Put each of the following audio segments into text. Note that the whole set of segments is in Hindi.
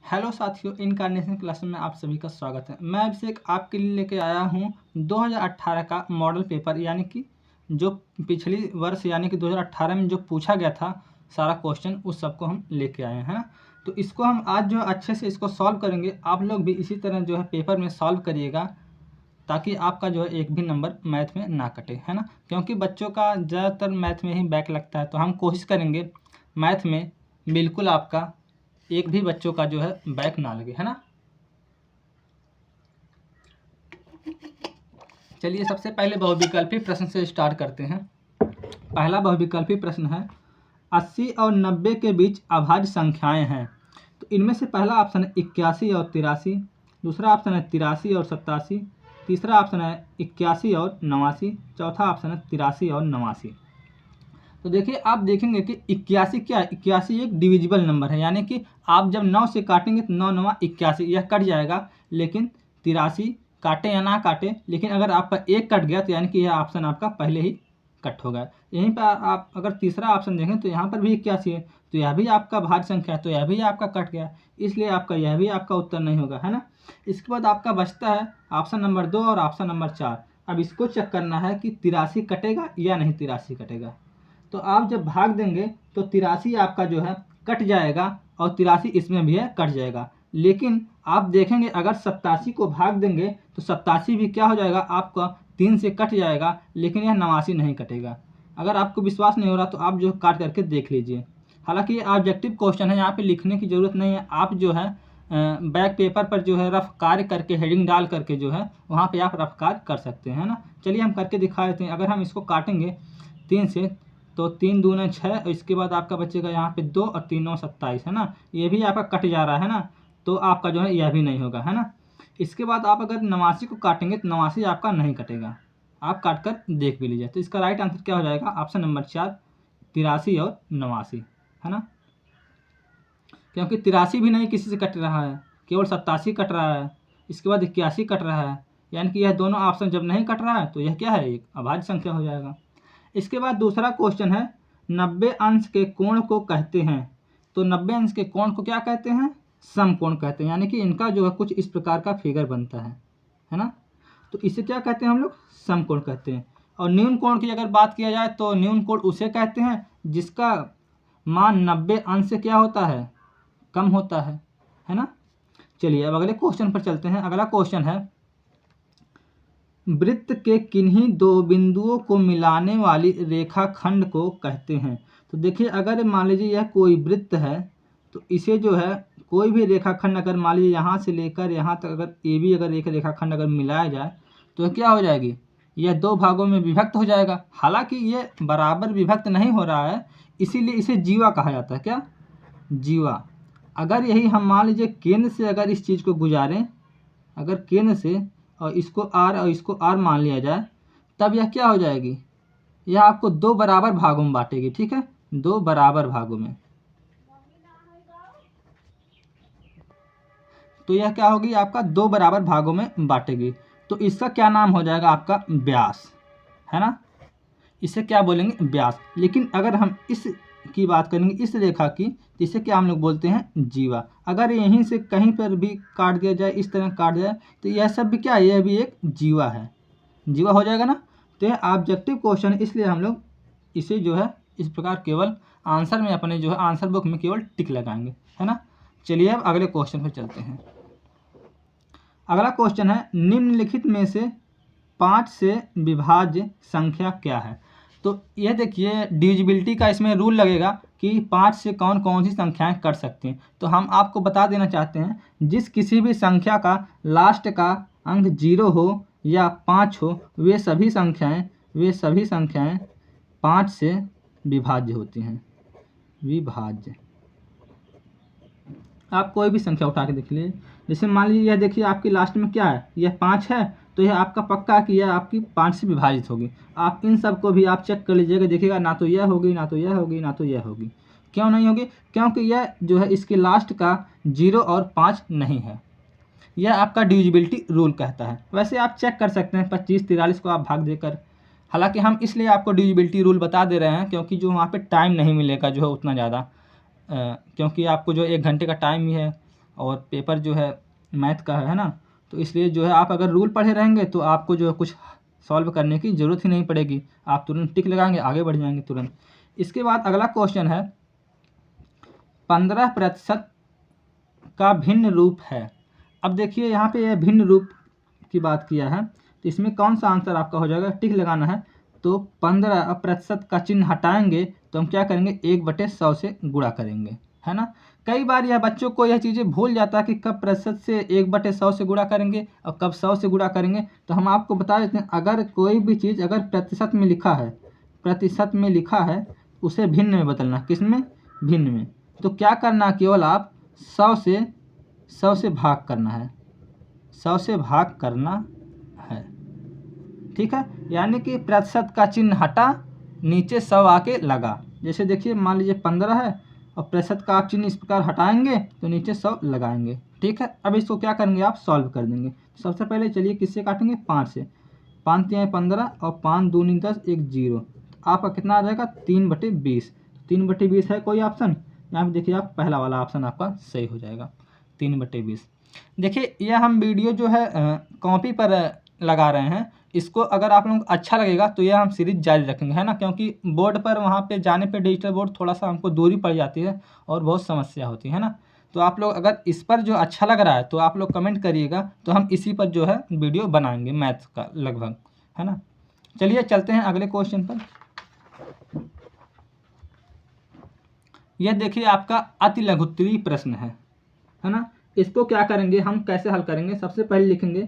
हेलो साथियों, इनकार्नेशन क्लास में आप सभी का स्वागत है। मैं अभिषेक आपके लिए लेके आया हूँ 2018 का मॉडल पेपर, यानी कि जो पिछली वर्ष यानी कि 2018 में जो पूछा गया था सारा क्वेश्चन, उस सबको हम लेके आए हैं, है ना। तो इसको हम आज जो अच्छे से इसको सॉल्व करेंगे। आप लोग भी इसी तरह जो है पेपर में सॉल्व करिएगा, ताकि आपका जो है एक भी नंबर मैथ में ना कटे, है ना। क्योंकि बच्चों का ज़्यादातर मैथ में ही बैक लगता है, तो हम कोशिश करेंगे मैथ में बिल्कुल आपका एक भी बच्चों का जो है बैक ना लगे, है ना। चलिए सबसे पहले बहुविकल्पी प्रश्न से स्टार्ट करते हैं। पहला बहुविकल्पी प्रश्न है, 80 और 90 के बीच अभाज्य संख्याएं हैं। तो इनमें से पहला ऑप्शन है 81 और 83, दूसरा ऑप्शन है 83 और 87, तीसरा ऑप्शन है 81 और 89, चौथा ऑप्शन है 83 और 89। तो देखिए आप देखेंगे कि 81 क्या है, 81 एक डिविजिबल नंबर है, यानी कि आप जब 9 से काटेंगे तो 9 9 81, यह कट जाएगा। लेकिन 83 काटे या ना काटे, लेकिन अगर आपका एक कट गया तो यानी कि यह ऑप्शन आपका पहले ही कट हो गया। यहीं पर आप अगर तीसरा ऑप्शन देखें तो यहाँ पर भी 81 है, तो यह भी आपका भाज्य संख्या है, तो यह भी आपका कट गया, इसलिए आपका यह भी आपका उत्तर नहीं होगा, है ना। इसके बाद आपका बचता है ऑप्शन नंबर 2 और ऑप्शन नंबर 4। अब इसको चेक करना है कि 83 कटेगा या नहीं 83 कटेगा। तो आप जब भाग देंगे तो 83 आपका जो है कट जाएगा और 83 इसमें भी है कट जाएगा। लेकिन आप देखेंगे अगर 87 को भाग देंगे तो 87 भी क्या हो जाएगा, आपका 3 से कट जाएगा, लेकिन यह 89 नहीं कटेगा। अगर आपको विश्वास नहीं हो रहा तो आप जो काट करके देख लीजिए। हालांकि ये ऑब्जेक्टिव क्वेश्चन है, यहाँ पे लिखने की ज़रूरत नहीं है। आप जो है बैक पेपर पर जो है रफ कार्य करके हेडिंग डाल करके जो है वहाँ पे आप रफ कार्य कर सकते हैं, ना। चलिए हम करके दिखा देते हैं। अगर हम इसको काटेंगे 3 से तो 3 दूना 6, और इसके बाद आपका बचेगा यहाँ पे 2 और 3 9 27, है ना। ये भी आपका कट जा रहा है ना, तो आपका जो है यह भी नहीं होगा, है ना। इसके बाद आप अगर 89 को काटेंगे तो 89 आपका नहीं कटेगा। आप काट कर देख भी लीजिए। तो इसका राइट आंसर क्या हो जाएगा, ऑप्शन नंबर 4 83 और 89, है ना। क्योंकि 83 भी नहीं किसी से कट रहा है, केवल 87 कट रहा है, इसके बाद 81 कट रहा है, यानी कि यह दोनों ऑप्शन जब नहीं कट रहा है तो यह क्या है, एक अभाज्य संख्या हो जाएगा। इसके बाद दूसरा क्वेश्चन है, 90 अंश के कोण को कहते हैं। तो 90 अंश के कोण को क्या कहते हैं, समकोण कहते हैं, यानी कि इनका जो है कुछ इस प्रकार का फिगर बनता है ना। तो इसे क्या कहते हैं हम लोग, समकोण कहते हैं। और न्यून कोण की अगर बात किया जाए तो न्यून कोण उसे कहते हैं जिसका मान 90 अंश से क्या होता है, कम होता है ना। चलिए अब अगले क्वेश्चन पर चलते हैं। अगला क्वेश्चन है, वृत्त के किन्हीं दो बिंदुओं को मिलाने वाली रेखाखंड को कहते हैं। तो देखिए अगर मान लीजिए यह कोई वृत्त है, तो इसे जो है कोई भी रेखाखंड अगर मान लीजिए यहाँ से लेकर यहाँ तक अगर ए बी अगर एक रेखाखंड अगर मिलाया जाए तो क्या हो जाएगी, यह दो भागों में विभक्त हो जाएगा। हालांकि ये बराबर विभक्त नहीं हो रहा है, इसीलिए इसे जीवा कहा जाता है। क्या, जीवा। अगर यही हम मान लीजिए केंद्र से अगर इस चीज़ को गुजारें, अगर केंद्र से और इसको आर और इसको आर मान लिया जाए, तब यह क्या हो जाएगी, यह आपको दो बराबर भागों में बांटेगी, ठीक है, दो बराबर भागों में। तो यह क्या होगी, आपका दो बराबर भागों में बांटेगी। तो इसका क्या नाम हो जाएगा, आपका व्यास, है ना। इसे क्या बोलेंगे, व्यास। लेकिन अगर हम इस की बात करेंगे, इस रेखा की, जिसे क्या हम लोग बोलते हैं, जीवा। अगर यहीं से कहीं पर भी काट दिया जाए, इस तरह काट दिया जाए, तो यह सब भी क्या है, यह भी एक जीवा है, जीवा हो जाएगा ना। तो यह ऑब्जेक्टिव क्वेश्चन है, इसलिए हम लोग इसे जो है इस प्रकार केवल आंसर में अपने जो है आंसर बुक में केवल टिक लगाएंगे, है ना। चलिए अब अगले क्वेश्चन पर चलते हैं। अगला क्वेश्चन है, निम्नलिखित में से 5 से विभाज्य संख्या क्या है। तो यह देखिए डिविजिबिलिटी का इसमें रूल लगेगा कि 5 से कौन कौन सी संख्याएं कट सकती हैं। तो हम आपको बता देना चाहते हैं, जिस किसी भी संख्या का लास्ट का अंक 0 हो या 5 हो, वे सभी संख्याएं 5 से विभाज्य होती हैं, विभाज्य। आप कोई भी संख्या उठा के देख लीजिए, जैसे मान लीजिए यह देखिए आपकी लास्ट में क्या है, यह 5 है, तो यह आपका पक्का है कि यह आपकी 5 से विभाजित होगी। आप इन सब को भी आप चेक कर लीजिएगा, देखिएगा ना तो यह होगी, ना तो यह होगी, ना तो यह होगी। क्यों नहीं होगी, क्योंकि यह जो है इसके लास्ट का 0 और 5 नहीं है। यह आपका डिविजिबिलिटी रूल कहता है। वैसे आप चेक कर सकते हैं 25 43 को आप भाग देकर। हालांकि हम इसलिए आपको डिविजिबिलिटी रूल बता दे रहे हैं क्योंकि जो वहाँ पे टाइम नहीं मिलेगा जो है उतना ज़्यादा, क्योंकि आपको जो 1 घंटे का टाइम ही है और पेपर जो है मैथ का है ना, तो इसलिए जो है आप अगर रूल पढ़े रहेंगे तो आपको जो है कुछ सॉल्व करने की ज़रूरत ही नहीं पड़ेगी, आप तुरंत टिक लगाएंगे, आगे बढ़ जाएंगे तुरंत। इसके बाद अगला क्वेश्चन है 15% का भिन्न रूप है। अब देखिए यहाँ पे यह भिन्न रूप की बात किया है, तो इसमें कौन सा आंसर आपका हो जाएगा, टिक लगाना है। तो 15% का चिन्ह हटाएंगे तो हम क्या करेंगे, 1/100 से गुणा करेंगे, है ना। कई बार यह बच्चों को यह चीज़ें भूल जाता है कि कब प्रतिशत से 1/100 से गुणा करेंगे और कब 100 से गुणा करेंगे। तो हम आपको बता देते हैं, अगर कोई भी चीज़ अगर प्रतिशत में लिखा है, प्रतिशत में लिखा है, उसे भिन्न में बदलना, किस में, भिन्न में। तो क्या करना, केवल आप 100 से भाग करना है, 100 से भाग करना है, ठीक है। यानी कि प्रतिशत का चिन्ह हटा, नीचे 100 आके लगा। जैसे देखिए मान लीजिए 15 है और प्रतिशत का आप चिन्ह इस प्रकार हटाएंगे तो नीचे 100 लगाएंगे, ठीक है। अब इसको क्या करेंगे, आप सॉल्व कर देंगे। सबसे पहले चलिए किससे काटेंगे, 5 से। 5 3 15 और 5 2 10, 1 0। आपका कितना आ जाएगा, 3/20। 3/20 है कोई ऑप्शन, यहाँ पे देखिए आप पहला वाला ऑप्शन आपका सही हो जाएगा, 3/20। देखिए यह हम वीडियो जो है कॉपी पर लगा रहे हैं, इसको अगर आप लोगों को अच्छा लगेगा तो यह हम सीरीज जारी रखेंगे, है ना। क्योंकि बोर्ड पर वहाँ पे जाने पे डिजिटल बोर्ड थोड़ा सा हमको दूरी पड़ जाती है और बहुत समस्या होती है ना। तो आप लोग अगर इस पर जो अच्छा लग रहा है तो आप लोग कमेंट करिएगा, तो हम इसी पर जो है वीडियो बनाएंगे मैथ्स का लगभग, है ना। चलिए चलते हैं अगले क्वेश्चन पर। यह देखिए आपका अति लघुत्तरीय प्रश्न है ना। इसको क्या करेंगे, हम कैसे हल करेंगे, सबसे पहले लिखेंगे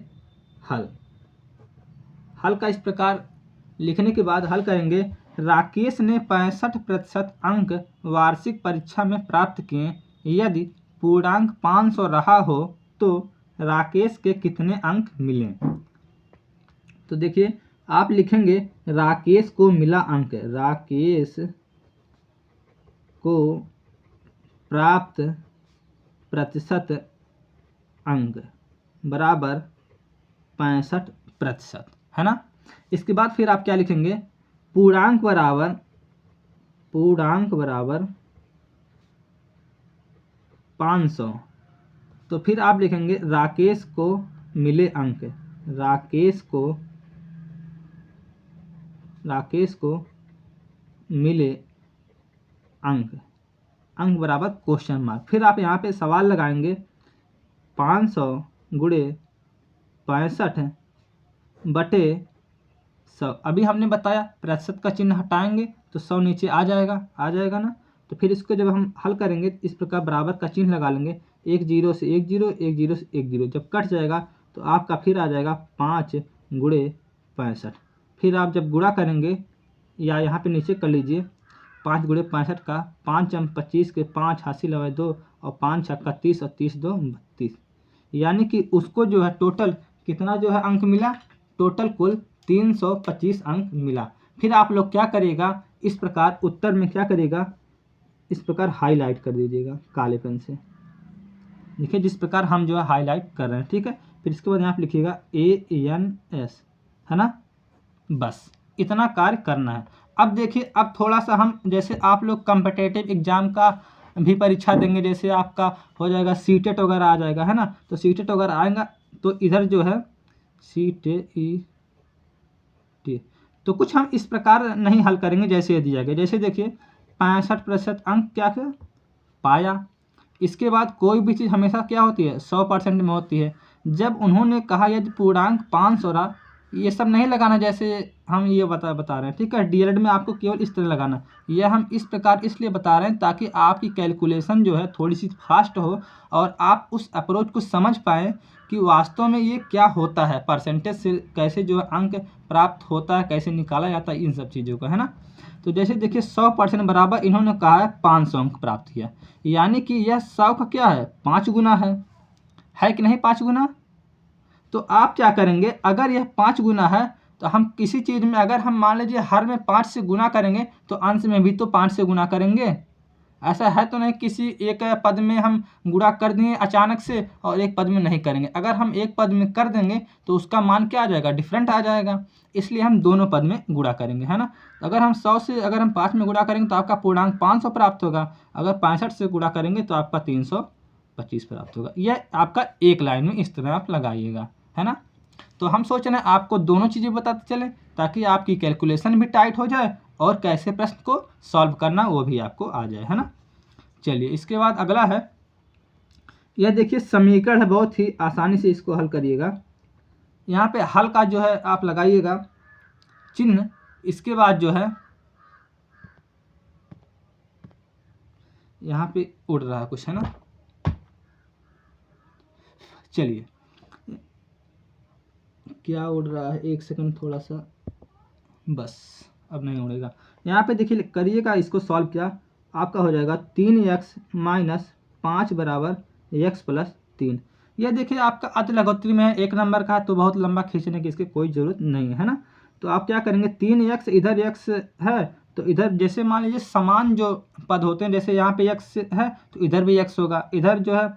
हल का इस प्रकार लिखने के बाद हल करेंगे। राकेश ने 65% अंक वार्षिक परीक्षा में प्राप्त किए, यदि पूर्णांक 500 रहा हो तो राकेश के कितने अंक मिले। तो देखिए आप लिखेंगे राकेश को मिला अंक, राकेश को प्राप्त प्रतिशत अंक बराबर 65%, है ना। इसके बाद फिर आप क्या लिखेंगे, पूर्णांक बराबर 500। तो फिर आप लिखेंगे राकेश को मिले अंक, राकेश को मिले अंक बराबर क्वेश्चन मार्क। फिर आप यहाँ पे सवाल लगाएंगे 500 गुणे 65/100। अभी हमने बताया प्रतिशत का चिन्ह हटाएंगे तो 100 नीचे आ जाएगा ना। तो फिर इसको जब हम हल करेंगे इस प्रकार बराबर का चिन्ह लगा लेंगे, 1 0 से 1 0, 1 0 से 1 0। जब कट जाएगा तो आपका फिर आ जाएगा 5 गुणे 65। फिर आप जब गुणा करेंगे या यहाँ पे नीचे कर लीजिए, 5 गुणे 65 का 5 हम 25 के 5 हासिल लगे 2 और 5 छक्का 30 और 30 2 32। यानी कि उसको जो है टोटल कितना जो है अंक मिला, टोटल कुल 325 अंक मिला। फिर आप लोग क्या करिएगा, इस प्रकार उत्तर में क्या करिएगा, इस प्रकार हाईलाइट कर दीजिएगा काले पेन से, देखिए जिस प्रकार हम जो है हाईलाइट कर रहे हैं, ठीक है। फिर इसके बाद यहाँ पे लिखिएगा ANS, है ना। बस इतना कार्य करना है। अब देखिए अब थोड़ा सा हम, जैसे आप लोग कॉम्पिटिटिव एग्जाम का भी परीक्षा देंगे, जैसे आपका हो जाएगा सीटेट वगैरह आ जाएगा, है ना। तो सीटेट वगैरह आएगा तो इधर जो है CTET, तो कुछ हम इस प्रकार नहीं हल करेंगे जैसे ये दिया गया। जैसे देखिए 65% अंक क्या पाया। इसके बाद कोई भी चीज़ हमेशा क्या होती है, 100% में होती है। जब उन्होंने कहा यदि पूर्णांक 500 रहा, ये सब नहीं लगाना जैसे हम ये बता रहे हैं, ठीक है। डीएलएड में आपको केवल इस तरह लगाना। यह हम इस प्रकार इसलिए बता रहे हैं ताकि आपकी कैलकुलेशन जो है थोड़ी सी फास्ट हो और आप उस अप्रोच को समझ पाएँ कि वास्तव में ये क्या होता है, परसेंटेज से कैसे जो है अंक प्राप्त होता है, कैसे निकाला जाता है, इन सब चीज़ों का, है ना। तो जैसे देखिए 100% बराबर इन्होंने कहा है 500 अंक प्राप्त किया, यानी कि यह 100 का क्या है, 5 गुना है कि नहीं, 5 गुना। तो आप क्या करेंगे, अगर यह 5 गुना है तो हम किसी चीज़ में अगर हम मान लीजिए हर में 5 से गुना करेंगे तो अंश में भी तो 5 से गुना करेंगे। ऐसा है तो नहीं किसी एक पद में हम गुणा कर देंगे अचानक से और एक पद में नहीं करेंगे। अगर हम एक पद में कर देंगे तो उसका मान क्या आ जाएगा, डिफरेंट आ जाएगा। इसलिए हम दोनों पद में गुणा करेंगे, है ना। अगर हम 100 से अगर हम 5 में गुणा करेंगे तो आपका पूर्णांक 500 प्राप्त होगा। अगर 65 से गुणा करेंगे तो आपका 25 प्राप्त होगा। यह आपका एक लाइन में इस तरह आप लगाइएगा, है ना। तो हम सोच रहे हैं आपको दोनों चीज़ें बताते चले ताकि आपकी कैलकुलेशन भी टाइट हो जाए और कैसे प्रश्न को सॉल्व करना वो भी आपको आ जाए, है ना। चलिए इसके बाद अगला है, यह देखिए समीकरण है, बहुत ही आसानी से इसको हल करिएगा। यहाँ पे हल का जो है आप लगाइएगा चिन्ह, इसके बाद जो है यहाँ पे उड़ रहा है कुछ, है ना। चलिए क्या उड़ रहा है, एक सेकंड थोड़ा सा, बस अब नहीं उड़ेगा। यहाँ पे देखिए करिएगा, इसको सॉल्व किया आपका हो जाएगा 3x माइनस 5 बराबर x प्लस 3। यह देखिए आपका अति लघुत्तरी में एक नंबर का है तो बहुत लंबा खींचने की इसकी कोई ज़रूरत नहीं है ना। तो आप क्या करेंगे, 3x इधर x है तो इधर जैसे मान लीजिए समान जो पद होते हैं, जैसे यहाँ पे x है तो इधर भी x होगा, इधर जो है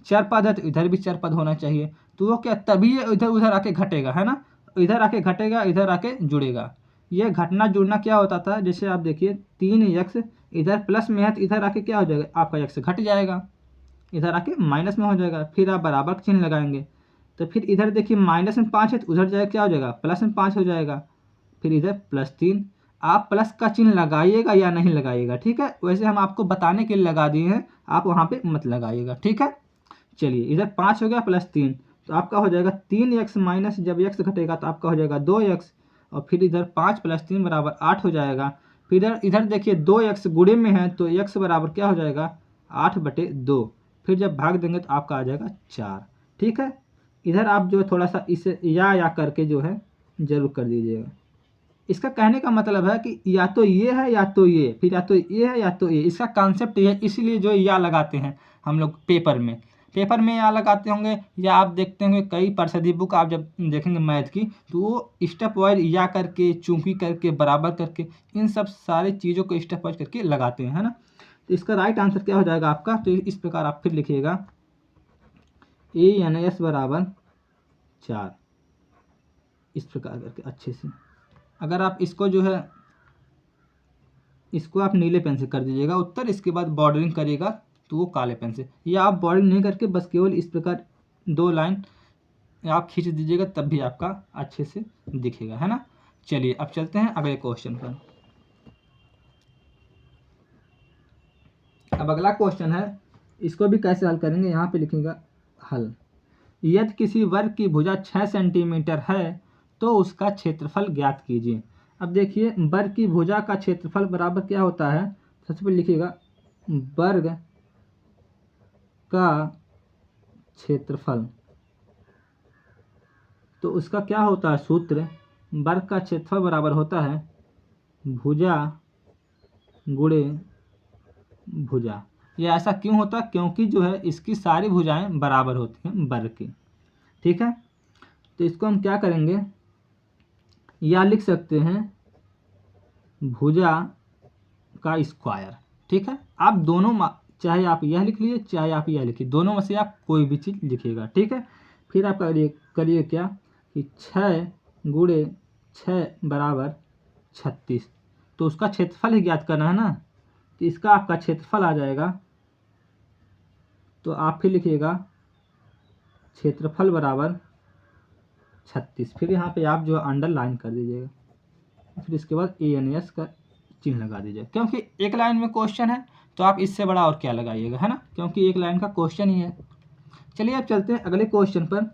चर पद है तो इधर भी चर पद होना चाहिए। तो वो क्या तभी इधर उधर आके घटेगा, है ना। इधर आके घटेगा, इधर आके जुड़ेगा। ये घटना जुड़ना क्या होता था, जैसे आप देखिए 3x इधर प्लस में है तो इधर आके क्या हो जाएगा, आपका x घट जाएगा, इधर आके माइनस में हो जाएगा। फिर आप बराबर का चिन्ह लगाएंगे तो फिर इधर देखिए माइनस में 5 है तो उधर जाएगा क्या हो जाएगा, प्लस में 5 हो जाएगा। फिर इधर प्लस 3, आप प्लस का चिन्ह लगाइएगा या नहीं लगाइएगा, ठीक है। वैसे हम आपको बताने के लिए लगा दिए हैं, आप वहाँ पे मत लगाइएगा, ठीक है। चलिए इधर 5 हो गया प्लस 3 तो आपका हो जाएगा 3x माइनस, जब x घटेगा तो आपका हो जाएगा 2x, और फिर इधर 5 प्लस 3 बराबर 8 हो जाएगा। फिर इधर देखिए 2x गुणे में है तो x बराबर क्या हो जाएगा 8/2। फिर जब भाग देंगे तो आपका आ जाएगा 4, ठीक है। इधर आप जो थोड़ा सा इसे या करके जो है जरूर कर दीजिएगा। इसका कहने का मतलब है कि या तो ये है या तो ये, फिर या तो ये है या तो ये, इसका कॉन्सेप्ट ये है, इसीलिए जो या लगाते हैं हम लोग पेपर में या लगाते होंगे, या आप देखते होंगे कई परिषदी बुक आप जब देखेंगे मैथ की तो वो स्टेप वाइज या करके, चूंकि करके, बराबर करके, इन सब सारी चीज़ों को स्टेप वाइज करके लगाते हैं, है ना। तो इसका राइट आंसर क्या हो जाएगा आपका, तो इस प्रकार आप फिर लिखिएगा ANS बराबर 4, इस प्रकार करके अच्छे से। अगर आप इसको जो है इसको आप नीले पेन से कर दीजिएगा उत्तर, इसके बाद बॉर्डरिंग करिएगा तो वो काले पेन से, या आप बॉर्डरिंग नहीं करके बस केवल इस प्रकार 2 लाइन आप खींच दीजिएगा तब भी आपका अच्छे से दिखेगा, है ना। चलिए अब चलते हैं अगले क्वेश्चन पर। अब अगला क्वेश्चन है, इसको भी कैसे हल करेंगे, यहाँ पे लिखिएगा हल। यदि किसी वर्ग की भुजा 6 सेंटीमीटर है तो उसका क्षेत्रफल ज्ञात कीजिए। अब देखिए वर्ग की भुजा का क्षेत्रफल बराबर क्या होता है, सबसे पहले लिखिएगा वर्ग का क्षेत्रफल, तो उसका क्या होता है सूत्र, वर्ग का क्षेत्रफल बराबर होता है भुजा गुणे भुजा। ये ऐसा क्यों होता है, क्योंकि जो है इसकी सारी भुजाएं बराबर होती हैं वर्ग की, ठीक है। तो इसको हम क्या करेंगे, या लिख सकते हैं भुजा का स्क्वायर, ठीक है। आप दोनों चाहे आप यह लिख लीजिए चाहे आप यह लिखिए, दोनों में से आप कोई भी चीज़ लिखिएगा, ठीक है। फिर आप करिए क्या कि 6 गुणे 6 बराबर 36, तो उसका क्षेत्रफल ही ज्ञात करना है ना, तो इसका आपका क्षेत्रफल आ जाएगा, तो आप फिर लिखिएगा क्षेत्रफल बराबर 36। फिर यहाँ पे आप जो अंडरलाइन कर दीजिएगा, फिर इसके बाद ANS का चिन्ह लगा दीजिएगा, क्योंकि एक लाइन में क्वेश्चन है तो आप इससे बड़ा और क्या लगाइएगा, है ना, क्योंकि एक लाइन का क्वेश्चन ही है। चलिए अब चलते हैं अगले क्वेश्चन पर।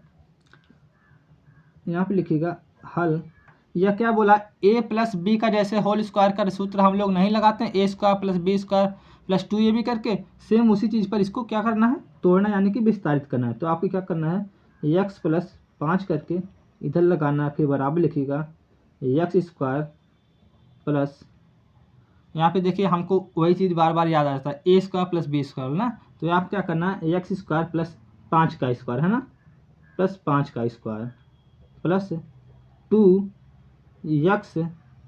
यहाँ पे लिखिएगा हल। यह क्या बोला, a प्लस बी का जैसे होल स्क्वायर का सूत्र हम लोग नहीं लगाते हैं, a square plus B square plus 2ab करके, सेम उसी चीज़ पर इसको क्या करना है, तोड़ना यानी कि विस्तारित करना है। तो आपको क्या करना है, x प्लस 5 करके इधर लगाना है, फिर बराबर लिखिएगा x स्क्वायर प्लस, यहाँ पे देखिए हमको वही चीज़ बार बार याद आ जाता है, a square plus B square ना, तो आप क्या करना है x स्क्वायर प्लस 5 का स्क्वायर, है ना, प्लस 5 का स्क्वायर प्लस 2x,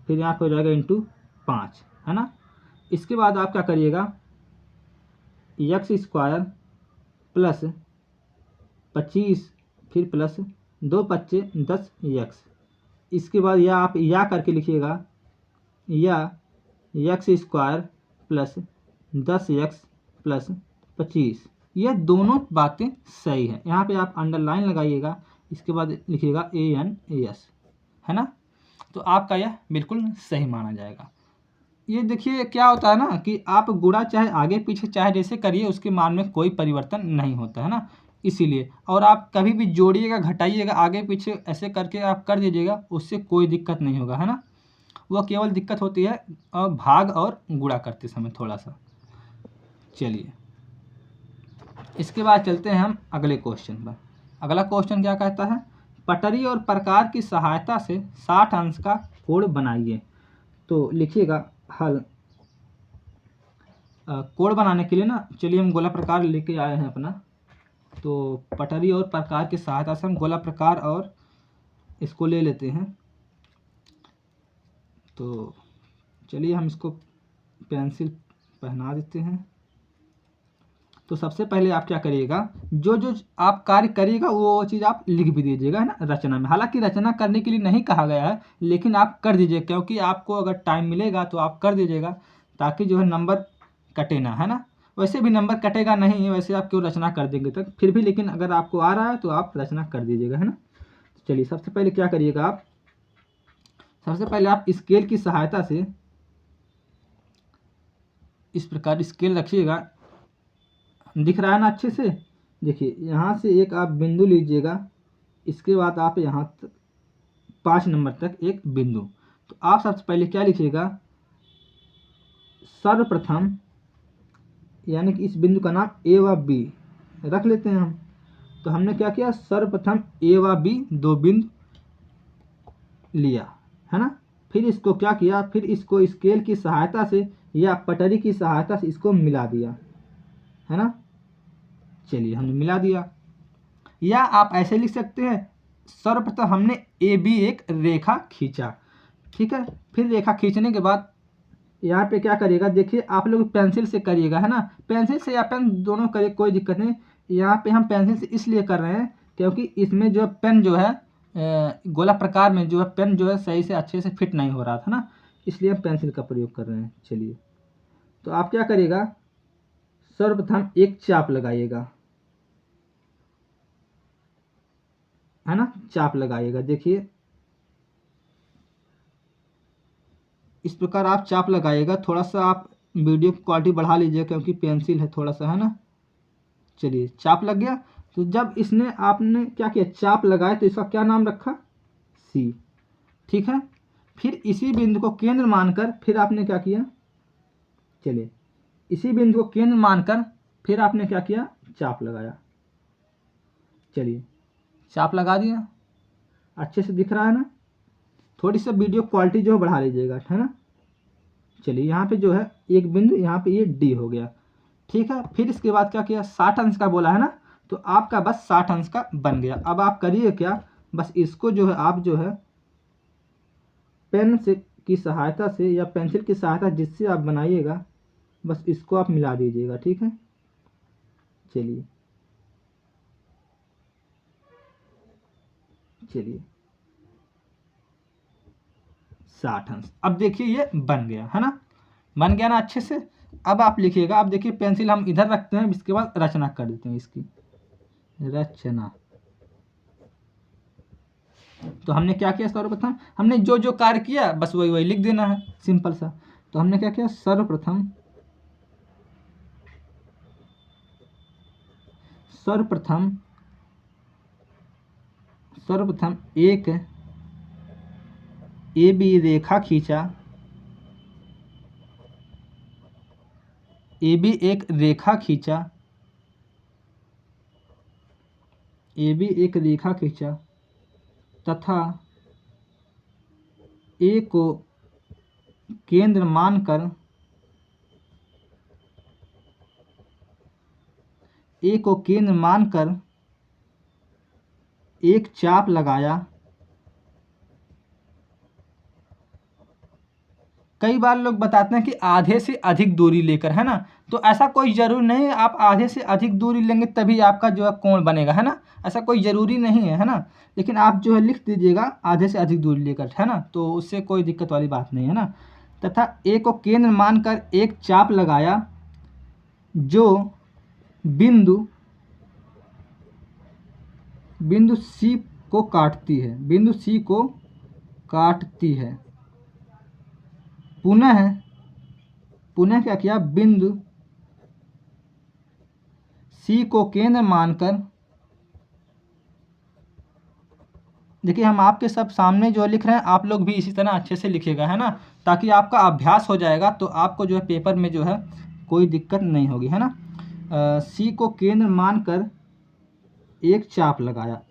फिर यहाँ पे हो जाएगा इंटू 5, है ना। इसके बाद आप क्या करिएगा x स्क्वायर प्लस 25, फिर प्लस 2 पच्चे 10x, इसके बाद या आप या करके लिखिएगा या x square plus 10x plus 25, ये दोनों बातें सही है। यहाँ पे आप अंडरलाइन लगाइएगा, इसके बाद लिखिएगा ANAS, है ना। तो आपका यह बिल्कुल सही माना जाएगा। ये देखिए क्या होता है ना कि आप गुणा चाहे आगे पीछे चाहे जैसे करिए, उसके मान में कोई परिवर्तन नहीं होता है ना, इसीलिए। और आप कभी भी जोड़िएगा घटाइएगा आगे पीछे ऐसे करके आप कर दीजिएगा, उससे कोई दिक्कत नहीं होगा, है ना। वो केवल दिक्कत होती है भाग और गुणा करते समय थोड़ा सा। चलिए इसके बाद चलते हैं हम अगले क्वेश्चन पर। अगला क्वेश्चन क्या कहता है, पटरी और प्रकार की सहायता से 60 अंश का कोण बनाइए। तो लिखिएगा हल। कोण बनाने के लिए ना, चलिए हम गोला प्रकार लेके आए हैं अपना। तो पटरी और प्रकार की सहायता से हम गोला प्रकार और इसको ले लेते हैं। तो चलिए हम इसको पेंसिल पहना देते हैं। तो सबसे पहले आप क्या करिएगा, जो जो आप कार्य करिएगा वो चीज़ आप लिख भी दीजिएगा, है ना, रचना में। हालांकि रचना करने के लिए नहीं कहा गया है, लेकिन आप कर दीजिए, क्योंकि आपको अगर टाइम मिलेगा तो आप कर दीजिएगा, ताकि जो है नंबर कटे ना, है ना। वैसे भी नंबर कटेगा नहीं, वैसे आप क्यों रचना कर देंगे तक फिर भी, लेकिन अगर आपको आ रहा है तो आप रचना कर दीजिएगा, है ना। चलिए सबसे पहले क्या करिएगा आप, सबसे पहले आप स्केल की सहायता से इस प्रकार स्केल रखिएगा। दिख रहा है ना अच्छे से, देखिए यहाँ से एक आप बिंदु लीजिएगा, इसके बाद आप यहाँ 5 नंबर तक एक बिंदु। तो आप सबसे पहले क्या लिखिएगा, सर्वप्रथम, यानी कि इस बिंदु का नाम A व B रख लेते हैं हम। तो हमने क्या किया, सर्वप्रथम A व B 2 बिंदु लिया, है ना। फिर इसको क्या किया, फिर इसको स्केल की सहायता से या पटरी की सहायता से इसको मिला दिया, है ना। चलिए हमने मिला दिया। या आप ऐसे लिख सकते हैं, सर्वप्रथम हमने AB एक रेखा खींचा, ठीक है। फिर रेखा खींचने के बाद यहाँ पे क्या करिएगा, देखिए आप लोग पेंसिल से करिएगा, है ना। पेंसिल से या पेन दोनों करिए, कोई दिक्कत नहीं। यहाँ पे हम पेंसिल से इसलिए कर रहे हैं क्योंकि इसमें जो पेन जो है गोला प्रकार में जो है पेन जो है सही से अच्छे से फिट नहीं हो रहा था ना, इसलिए हम पेंसिल का प्रयोग कर रहे हैं। चलिए तो आप क्या करिएगा, सर्वप्रथम एक चाप लगाइएगा, है ना, चाप लगाइएगा। देखिए इस प्रकार आप चाप लगाइएगा। थोड़ा सा आप वीडियो की क्वालिटी बढ़ा लीजिए क्योंकि पेंसिल है थोड़ा सा, है ना। चलिए चाप लग गया। तो जब इसने आपने क्या किया, चाप लगाया, तो इसका क्या नाम रखा, C, ठीक है। फिर इसी बिंदु को केंद्र मानकर फिर आपने क्या किया, चलिए इसी बिंदु को केंद्र मानकर फिर आपने क्या किया, चाप लगाया। चलिए चाप लगा दिया, अच्छे से दिख रहा है ना। थोड़ी सी वीडियो क्वालिटी जो है बढ़ा लीजिएगा, है ना। चलिए यहाँ पे जो है एक बिंदु, यहाँ पे ये D हो गया, ठीक है। फिर इसके बाद क्या किया, 60 अंश का बोला है ना, तो आपका बस 60 अंश का बन गया। अब आप करिए क्या, बस इसको जो है आप जो है पेन से की सहायता से या पेंसिल की सहायता जिससे आप बनाइएगा, बस इसको आप मिला दीजिएगा, ठीक है। चलिए चलिए 60 अंश। अब देखिए ये बन गया, है ना, बन गया ना अच्छे से। अब आप लिखिएगा, अब देखिए पेंसिल हम इधर रखते हैं, इसके बाद रचना कर देते हैं इसकी, रचना। तो हमने क्या किया, सर्वप्रथम हमने जो जो कार्य किया बस वही वही लिख देना है, सिंपल सा। तो हमने क्या किया, सर्वप्रथम एक AB रेखा खींचा, AB एक रेखा खींचा, AB एक रेखा खींचा तथा A को केंद्र मानकर एक चाप लगाया। कई बार लोग बताते हैं कि आधे से अधिक दूरी लेकर, है ना। तो ऐसा कोई ज़रूरी नहीं है आप आधे से अधिक दूरी लेंगे तभी आपका जो है कोण बनेगा, है ना। ऐसा कोई ज़रूरी नहीं है, है ना। लेकिन आप जो है लिख दीजिएगा आधे से अधिक दूरी लेकर, है ना, तो उससे कोई दिक्कत वाली बात नहीं है ना। तथा A को केंद्र मानकर एक चाप लगाया जो बिंदु सी को काटती है, बिंदु सी को काटती है। पुनः क्या किया, बिंदु सी को केंद्र मानकर, देखिए हम आपके सब सामने जो लिख रहे हैं आप लोग भी इसी तरह अच्छे से लिखिएगा, है ना, ताकि आपका अभ्यास हो जाएगा, तो आपको जो है पेपर में जो है कोई दिक्कत नहीं होगी, है ना। सी को केंद्र मानकर एक चाप लगाया,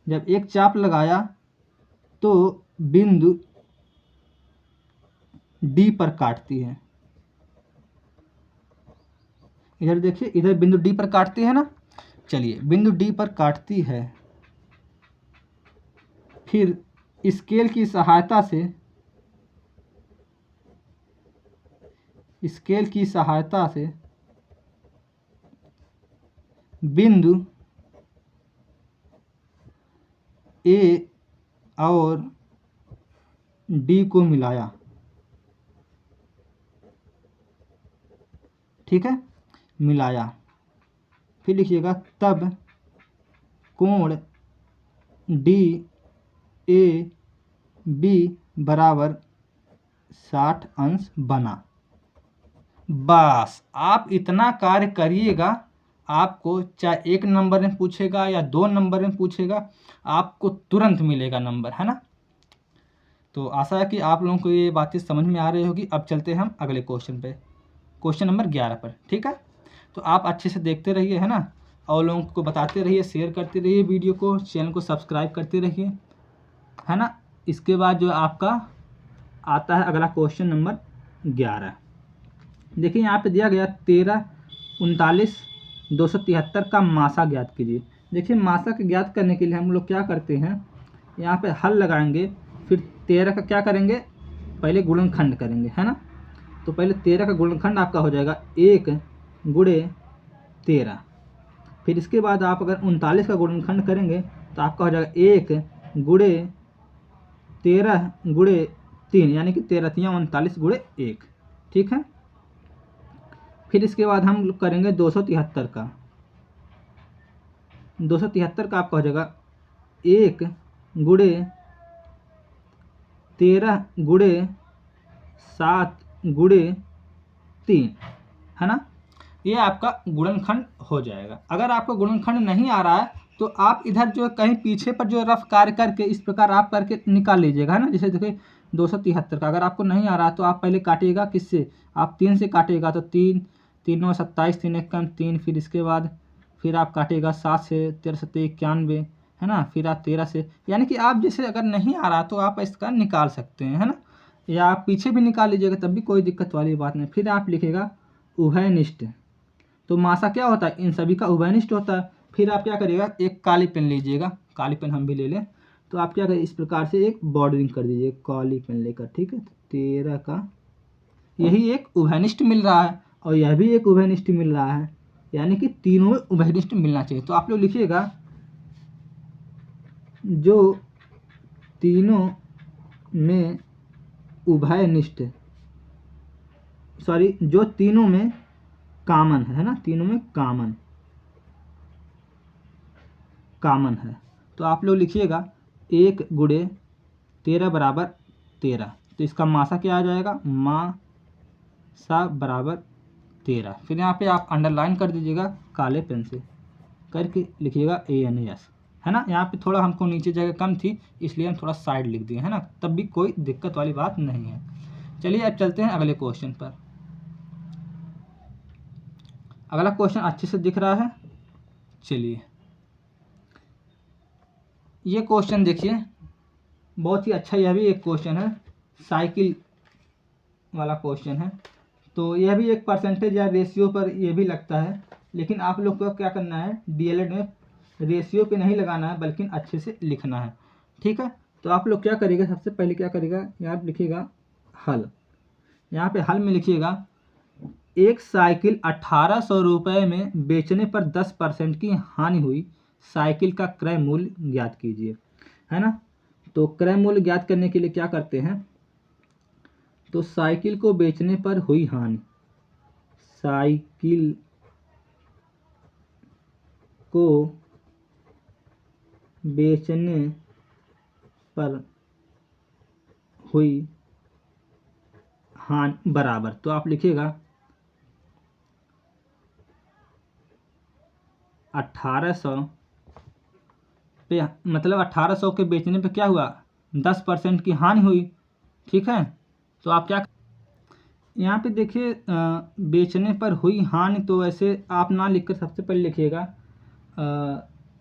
जब एक चाप लगाया तो बिंदु डी पर काटती है। इधर देखिए, इधर बिंदु डी पर काटती है ना। चलिए, बिंदु डी पर काटती है, फिर स्केल की सहायता से बिंदु ए और डी को मिलाया, ठीक है, मिलाया। फिर लिखिएगा तब कोण डी ए बी बराबर 60 अंश बना। बस आप इतना कार्य करिएगा, आपको चाहे 1 नंबर में पूछेगा या 2 नंबर में पूछेगा, आपको तुरंत मिलेगा नंबर, है ना। तो आशा है कि आप लोगों को ये बातें समझ में आ रही होगी। अब चलते हैं हम अगले क्वेश्चन पे, क्वेश्चन नंबर 11 पर, ठीक है। तो आप अच्छे से देखते रहिए, है ना, और लोगों को बताते रहिए, शेयर करते रहिए वीडियो को, चैनल को सब्सक्राइब करते रहिए, है ना। इसके बाद जो आपका आता है अगला क्वेश्चन नंबर 11। देखिए यहाँ पे दिया गया 13 39 273 का मासा ज्ञात कीजिए। देखिए मासा के ज्ञात करने के लिए हम लोग क्या करते हैं, यहाँ पे हल लगाएंगे, फिर 13 का क्या करेंगे, पहले गुणनखंड करेंगे, है ना। तो पहले 13 का गुणनखंड आपका हो जाएगा 1 गुणे 13। फिर इसके बाद आप अगर 39 का गुणनखंड करेंगे तो आपका हो जाएगा 1 गुणे 13 गुणे 3, यानी कि 13 × 39 गुणे 1, ठीक है। फिर इसके बाद हम करेंगे 273 का। 273 का आपका हो जाएगा 1 गुणे 13 गुणे 7 गुणे 3, है ना। ये आपका गुणनखंड हो जाएगा। अगर आपको गुणनखंड नहीं आ रहा है तो आप इधर जो कहीं पीछे पर जो रफ कार्य करके इस प्रकार आप करके निकाल लीजिएगा, है ना। जैसे देखिए 273 का अगर आपको नहीं आ रहा तो आप पहले काटिएगा किससे, आप 3 से काटिएगा, तो 3 3 9 27, 3 1 3, फिर इसके बाद फिर आप काटिएगा 7 से, 13 7 91, है ना, फिर आप 13 से, यानी कि आप जैसे अगर नहीं आ रहा तो आप इसका निकाल सकते हैं, है ना, या आप पीछे भी निकाल लीजिएगा तब भी कोई दिक्कत वाली बात नहीं। फिर आप लिखेगा उभयनिष्ठ, तो मासा क्या होता है, इन सभी का उभयनिष्ठ होता है। फिर आप क्या करिएगा, एक काली पेन लीजिएगा, काली पेन हम भी ले लें, तो आप क्या करें, इस प्रकार से एक बॉर्डरिंग कर दीजिए काली पेन लेकर, ठीक है। 13 का यही एक उभयनिष्ठ मिल रहा है और यह भी एक उभयनिष्ठ मिल रहा है, यानी कि तीनों में उभयनिष्ठ मिलना चाहिए। तो आप लोग लिखिएगा जो तीनों में उभयनिष्ठ, सॉरी, जो तीनों में कॉमन है ना, तीनों में कॉमन है, तो आप लोग लिखिएगा 1 गुणे 13 बराबर 13। तो इसका मासा क्या आ जाएगा, मासा बराबर 13। फिर यहाँ पे आप अंडरलाइन कर दीजिएगा काले पेन से करके लिखिएगा ANS, है ना। यहाँ पे थोड़ा हमको नीचे जगह कम थी इसलिए हम थोड़ा साइड लिख दिए, है ना, तब भी कोई दिक्कत वाली बात नहीं है। चलिए अब चलते हैं अगले क्वेश्चन पर। अगला क्वेश्चन अच्छे से दिख रहा है। चलिए ये क्वेश्चन देखिए, बहुत ही अच्छा, यह भी एक क्वेश्चन है, साइकिल वाला क्वेश्चन है। तो यह भी एक परसेंटेज या रेशियो पर यह भी लगता है, लेकिन आप लोग को क्या करना है, DLED में रेशियो पे नहीं लगाना है बल्कि अच्छे से लिखना है, ठीक है। तो आप लोग क्या करिएगा, सबसे पहले क्या करिएगा, यहाँ पर लिखिएगा हल। यहाँ पे हल में लिखिएगा एक साइकिल 1800 रुपये में बेचने पर 10% की हानि हुई, साइकिल का क्रय मूल्य ज्ञात कीजिए, है ना। तो क्रय मूल्य ज्ञात करने के लिए क्या करते हैं, तो साइकिल को बेचने पर हुई हानि, साइकिल को बेचने पर हुई हानि बराबर, तो आप लिखिएगा 1800 पे, मतलब 1800 के बेचने पे क्या हुआ, 10% की हानि हुई। ठीक है, तो आप क्या यहाँ पे देखिए, बेचने पर हुई हानि, तो ऐसे आप ना लिखकर सबसे पहले लिखिएगा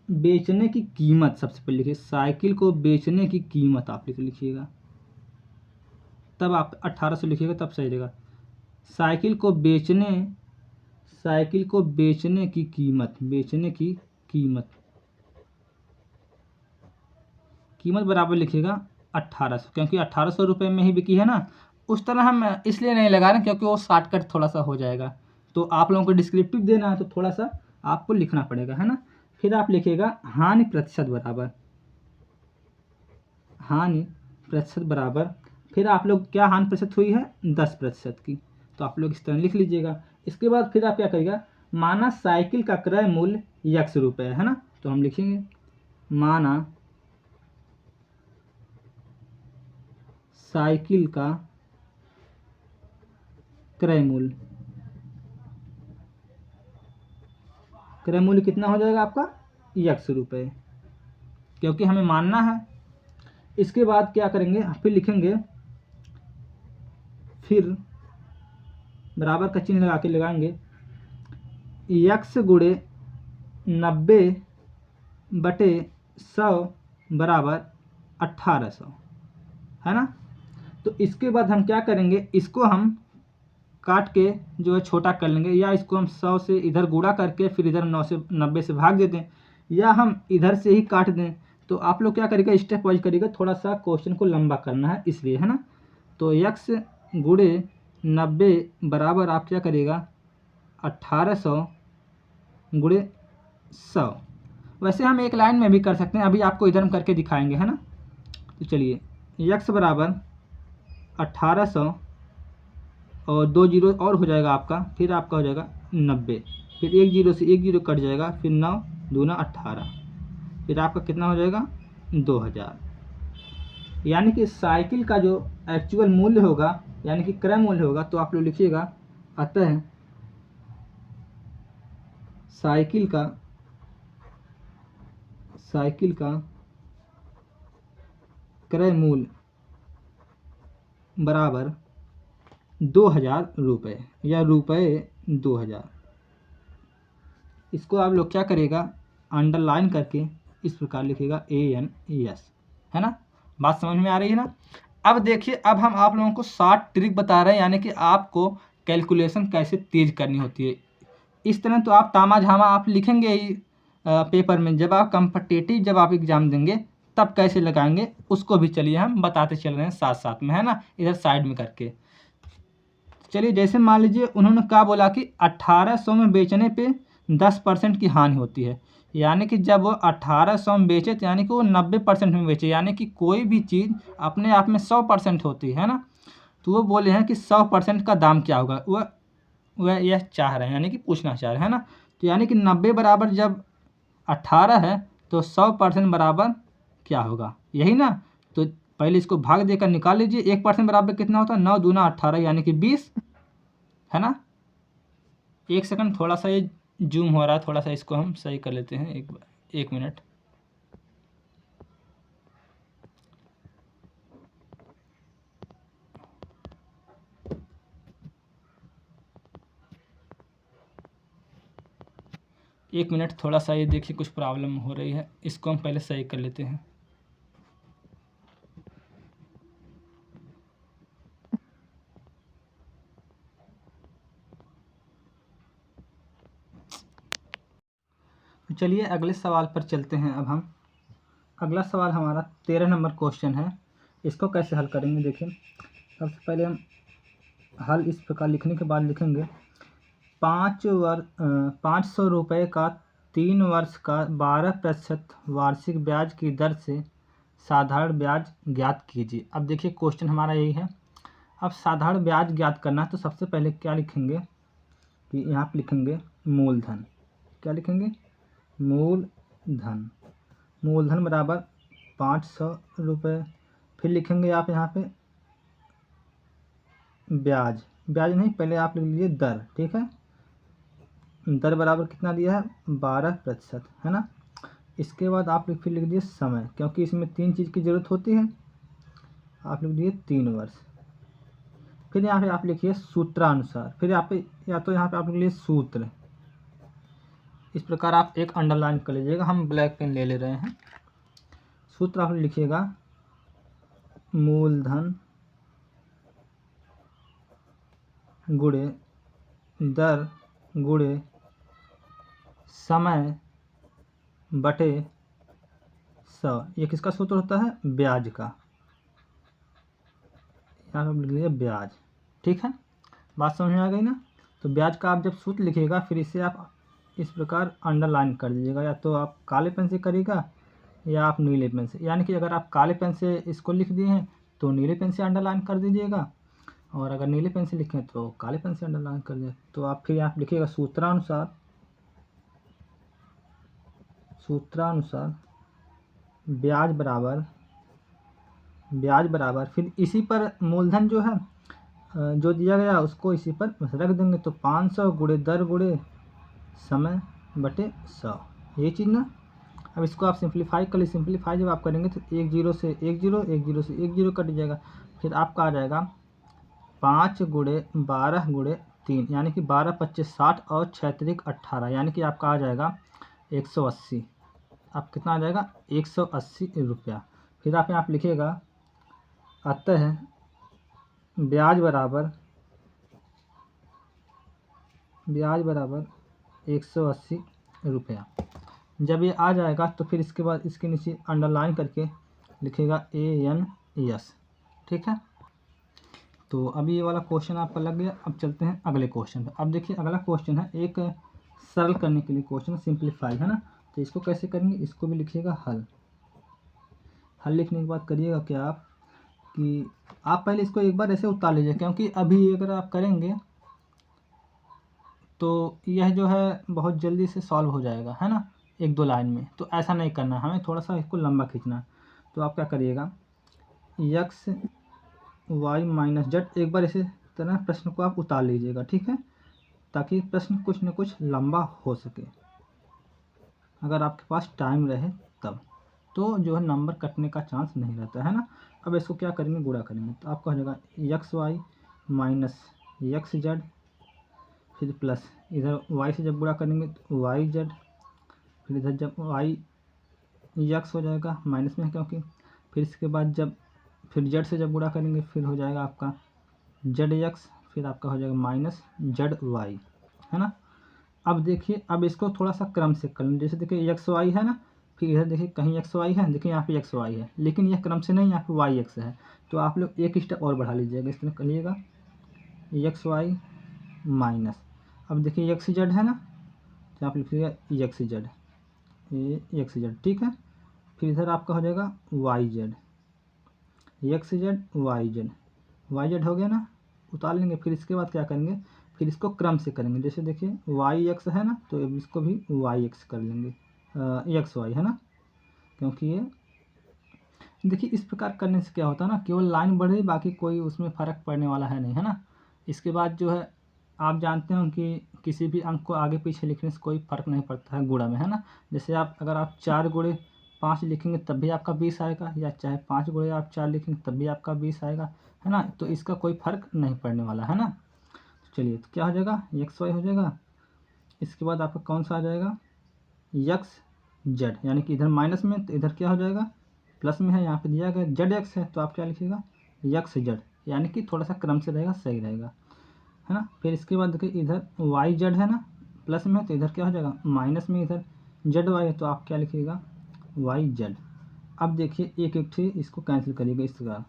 बेचने की कीमत, सबसे पहले लिखिए साइकिल को बेचने की कीमत आप लिखिएगा, तब आप 1800 लिखिएगा तब सही रहेगा। साइकिल को बेचने की कीमत, कीमत बराबर लिखिएगा 1800, क्योंकि 1800 रुपये में ही बिकी है ना। उस तरह हम इसलिए नहीं लगा रहे क्योंकि वो शॉर्टकट थोड़ा सा हो जाएगा, तो आप लोगों को डिस्क्रिप्टिव देना है तो थोड़ा सा आपको लिखना पड़ेगा, है ना। फिर आप लिखिएगा हानि प्रतिशत बराबर, फिर आप लोग क्या हानि प्रतिशत हुई है, 10% की, तो आप लोग इस तरह लिख लीजिएगा। इसके बाद फिर आप क्या करिएगा, माना साइकिल का क्रय मूल्य x रुपये है ना, तो हम लिखेंगे माना साइकिल का क्रय मूल्य कितना हो जाएगा आपका, x रुपये, क्योंकि हमें मानना है। इसके बाद क्या करेंगे, फिर लिखेंगे, फिर बराबर का चिन्ह लगा के लगाएंगे x गुणे 90/100 बराबर 1800, है ना। तो इसके बाद हम क्या करेंगे, इसको हम काट के जो है छोटा कर लेंगे, या इसको हम 100 से इधर गुणा करके फिर इधर 90 से भाग देते हैं, या हम इधर से ही काट दें। तो आप लोग क्या करिएगा, स्टेप वाइज करिएगा, थोड़ा सा क्वेश्चन को लंबा करना है इसलिए, है ना। तो x गुणे 90 बराबर आप क्या करिएगा 1800 गुणे 100। वैसे हम एक लाइन में भी कर सकते हैं, अभी आपको इधर हम करके दिखाएंगे, है ना। तो चलिए x बराबर 1800 और 2 जीरो और हो जाएगा आपका, फिर आपका हो जाएगा 90, फिर 1 जीरो से 1 जीरो कट जाएगा, फिर 9 दूना 18, फिर आपका कितना हो जाएगा 2000। यानी कि साइकिल का जो एक्चुअल मूल्य होगा, यानी कि क्रय मूल्य होगा, तो आप लोग लिखिएगा अतः साइकिल का क्रय मूल्य बराबर 2000 रुपये, या रुपये 2000। इसको आप लोग क्या करेगा, अंडरलाइन करके इस प्रकार लिखिएगा ANS, है ना। बात समझ में आ रही है ना। अब देखिए, अब हम आप लोगों को शॉर्ट ट्रिक बता रहे हैं, यानी कि आपको कैलकुलेशन कैसे तेज करनी होती है। इस तरह तो आप तामा झामा आप लिखेंगे ही पेपर में, जब आप कॉम्पिटिटिव जब आप एग्ज़ाम देंगे तब कैसे लगाएंगे उसको भी चलिए हम बताते चल रहे हैं साथ साथ में, है ना, इधर साइड में करके। चलिए, जैसे मान लीजिए उन्होंने क्या बोला कि 1800 में बेचने पे 10% की हानि होती है, यानी कि जब वो 1800 में बेचे तो यानी कि वो 90% में बेचे, यानी कि कोई भी चीज़ अपने आप में 100% होती है ना। तो वो बोले हैं कि 100% का दाम क्या होगा, वह यह चाह रहे हैं, यानी कि पूछना चाह रहे हैं, है ना। तो यानी कि 90 बराबर जब 18 है तो 100% बराबर क्या होगा, यही ना। तो पहले इसको भाग देकर निकाल लीजिए, 1% बराबर कितना होता है, 9 दूना 18, यानी कि 20, है ना। 1 सेकंड, थोड़ा सा ये जूम हो रहा है, थोड़ा सा इसको हम सही कर लेते हैं, एक मिनट। एक मिनट, थोड़ा सा ये देखिए कुछ प्रॉब्लम हो रही है, इसको हम पहले सही कर लेते हैं। चलिए अगले सवाल पर चलते हैं। अब हम अगला सवाल हमारा 13 नंबर क्वेश्चन है, इसको कैसे हल करेंगे देखिए। सबसे पहले हम हल इस प्रकार लिखने के बाद लिखेंगे 500 रुपये का 3 वर्ष का 12% वार्षिक ब्याज की दर से साधारण ब्याज ज्ञात कीजिए। अब देखिए क्वेश्चन हमारा यही है। अब साधारण ब्याज ज्ञात करना है तो सबसे पहले क्या लिखेंगे कि यहाँ पे लिखेंगे मूलधन। क्या लिखेंगे? मूलधन। मूलधन बराबर 500 रुपये। फिर लिखेंगे आप यहाँ पे ब्याज। ब्याज नहीं, पहले आप लिख लीजिए दर। ठीक है, दर बराबर कितना दिया है? 12%, है ना। इसके बाद आप फिर लिख दीजिए समय, क्योंकि इसमें 3 चीज़ की ज़रूरत होती है। आप लिख दीजिए 3 वर्ष। फिर यहाँ पे आप लिखिए सूत्रानुसार। फिर यहाँ पे या तो यहाँ पे आप लिख लीजिए सूत्र। इस प्रकार आप एक अंडरलाइन कर लीजिएगा, हम ब्लैक पेन ले रहे हैं। सूत्र आप लिखिएगा मूलधन गुणे दर गुणे समय बटे 100। ये किसका सूत्र होता है? ब्याज का। यहाँ पर लिख लीजिए ब्याज। ठीक है, बात समझ में आ गई ना। तो ब्याज का आप जब सूत्र लिखिएगा फिर इसे आप इस प्रकार अंडरलाइन कर दीजिएगा, या तो आप काले पेन से करिएगा या आप नीले पेन से। यानी कि अगर आप काले पेन से इसको लिख दिए हैं तो नीले पेन से अंडरलाइन कर दीजिएगा, और अगर नीले पेन से लिखें तो काले पेन से अंडरलाइन कर दीजिए। तो आप फिर यहाँ लिखिएगा सूत्रानुसार। सूत्रानुसार ब्याज बराबर फिर इसी पर मूलधन जो है जो दिया गया उसको इसी पर रख देंगे। तो 500 गुणे दर गुणे समय बटे 100, ये चीज़ ना। अब इसको आप सिंप्लीफाई कर लीजिए। सिंप्लीफाई जब आप करेंगे तो 1 0 से 1 0, 1 0 से 1 0 कट जाएगा। फिर आपका आ जाएगा 5 गुणे 12 गुणे 3, यानी कि 12 25 60 और 6 3 18, यानी कि आपका आ जाएगा 180। आप कितना आ जाएगा? 180 रुपया। फिर आप यहाँ लिखिएगा अतः ब्याज बराबर 180 रुपया। जब ये आ जाएगा तो फिर इसके बाद इसके नीचे अंडरलाइन करके लिखेगा ANS। ठीक है, तो अभी ये वाला क्वेश्चन आपका लग गया। अब चलते हैं अगले क्वेश्चन पर। अब देखिए अगला क्वेश्चन है एक सरल करने के लिए क्वेश्चन, सिंप्लीफाई, है ना। तो इसको कैसे करेंगे? इसको भी लिखिएगा हल। हल लिखने के बाद करिएगा क्या आप कि आप पहले इसको एक बार ऐसे उतार लीजिए, क्योंकि अभी अगर आप करेंगे तो यह जो है बहुत जल्दी से सॉल्व हो जाएगा, है ना, 1-2 लाइन में। तो ऐसा नहीं करना, हमें थोड़ा सा इसको लंबा खींचना है। तो आप क्या करिएगा x y माइनस z, एक बार इसी तरह प्रश्न को आप उतार लीजिएगा। ठीक है, ताकि प्रश्न कुछ न कुछ लंबा हो सके। अगर आपके पास टाइम रहे तब तो जो है नंबर कटने का चांस नहीं रहता, है ना। अब इसको क्या करेंगे? गुणा करेंगे। तो आपका हो जाएगा XY माइनस XZ, फिर प्लस इधर y से जब गुणा करेंगे तो YZ, फिर इधर जब y x हो जाएगा माइनस में है क्योंकि, फिर इसके बाद जब फिर z से जब गुणा करेंगे फिर हो जाएगा आपका ZX, फिर आपका हो जाएगा माइनस ZY, है ना। अब देखिए, अब इसको थोड़ा सा क्रम से कर लें। जैसे देखिए XY है ना, फिर इधर देखिए कहीं XY है, देखिए यहाँ पे XY है, लेकिन यह क्रम से नहीं, यहाँ पे YX है। तो आप लोग एक स्टेप और बढ़ा लीजिएगा, इस तरह करिएगा XY माइनस, अब देखिए XZ है ना, तो आप लिखिएगा XZ, ये XZ। ठीक है, फिर इधर आपका हो जाएगा YZ, XZ YZ हो गया ना, उतार लेंगे। फिर इसके बाद क्या करेंगे? फिर इसको क्रम से करेंगे। जैसे देखिए YX है ना, तो अब इसको भी YX कर लेंगे, XY, है ना, क्योंकि ये देखिए इस प्रकार करने से क्या होता है ना, केवल लाइन बढ़े, बाकी कोई उसमें फ़र्क पड़ने वाला है नहीं, है ना। इसके बाद जो है आप जानते हो कि किसी भी अंक को आगे पीछे लिखने से कोई फ़र्क नहीं पड़ता है गुणा में, है ना। जैसे आप अगर आप 4 गुणे 5 लिखेंगे तब भी आपका 20 आएगा, या चाहे 5 गुणे आप 4 लिखेंगे तब भी आपका 20 आएगा, है ना। तो इसका कोई फ़र्क नहीं पड़ने वाला, है ना। चलिए, तो क्या हो जाएगा? XY हो जाएगा। इसके बाद आपका कौन सा आ जाएगा? XZ, यानी कि इधर माइनस में तो इधर क्या हो जाएगा? प्लस में है, यहाँ पे दिया गया ZX है, तो आप क्या लिखिएगा? XZ, यानी कि थोड़ा सा क्रम से रहेगा, सही रहेगा, है ना। फिर इसके बाद देखिए इधर YZ है ना, प्लस में है, तो इधर क्या हो जाएगा? माइनस में, इधर ZY है, तो आप क्या लिखिएगा? YZ। अब देखिए एक एक थे इसको कैंसिल करिएगा इस प्रकार,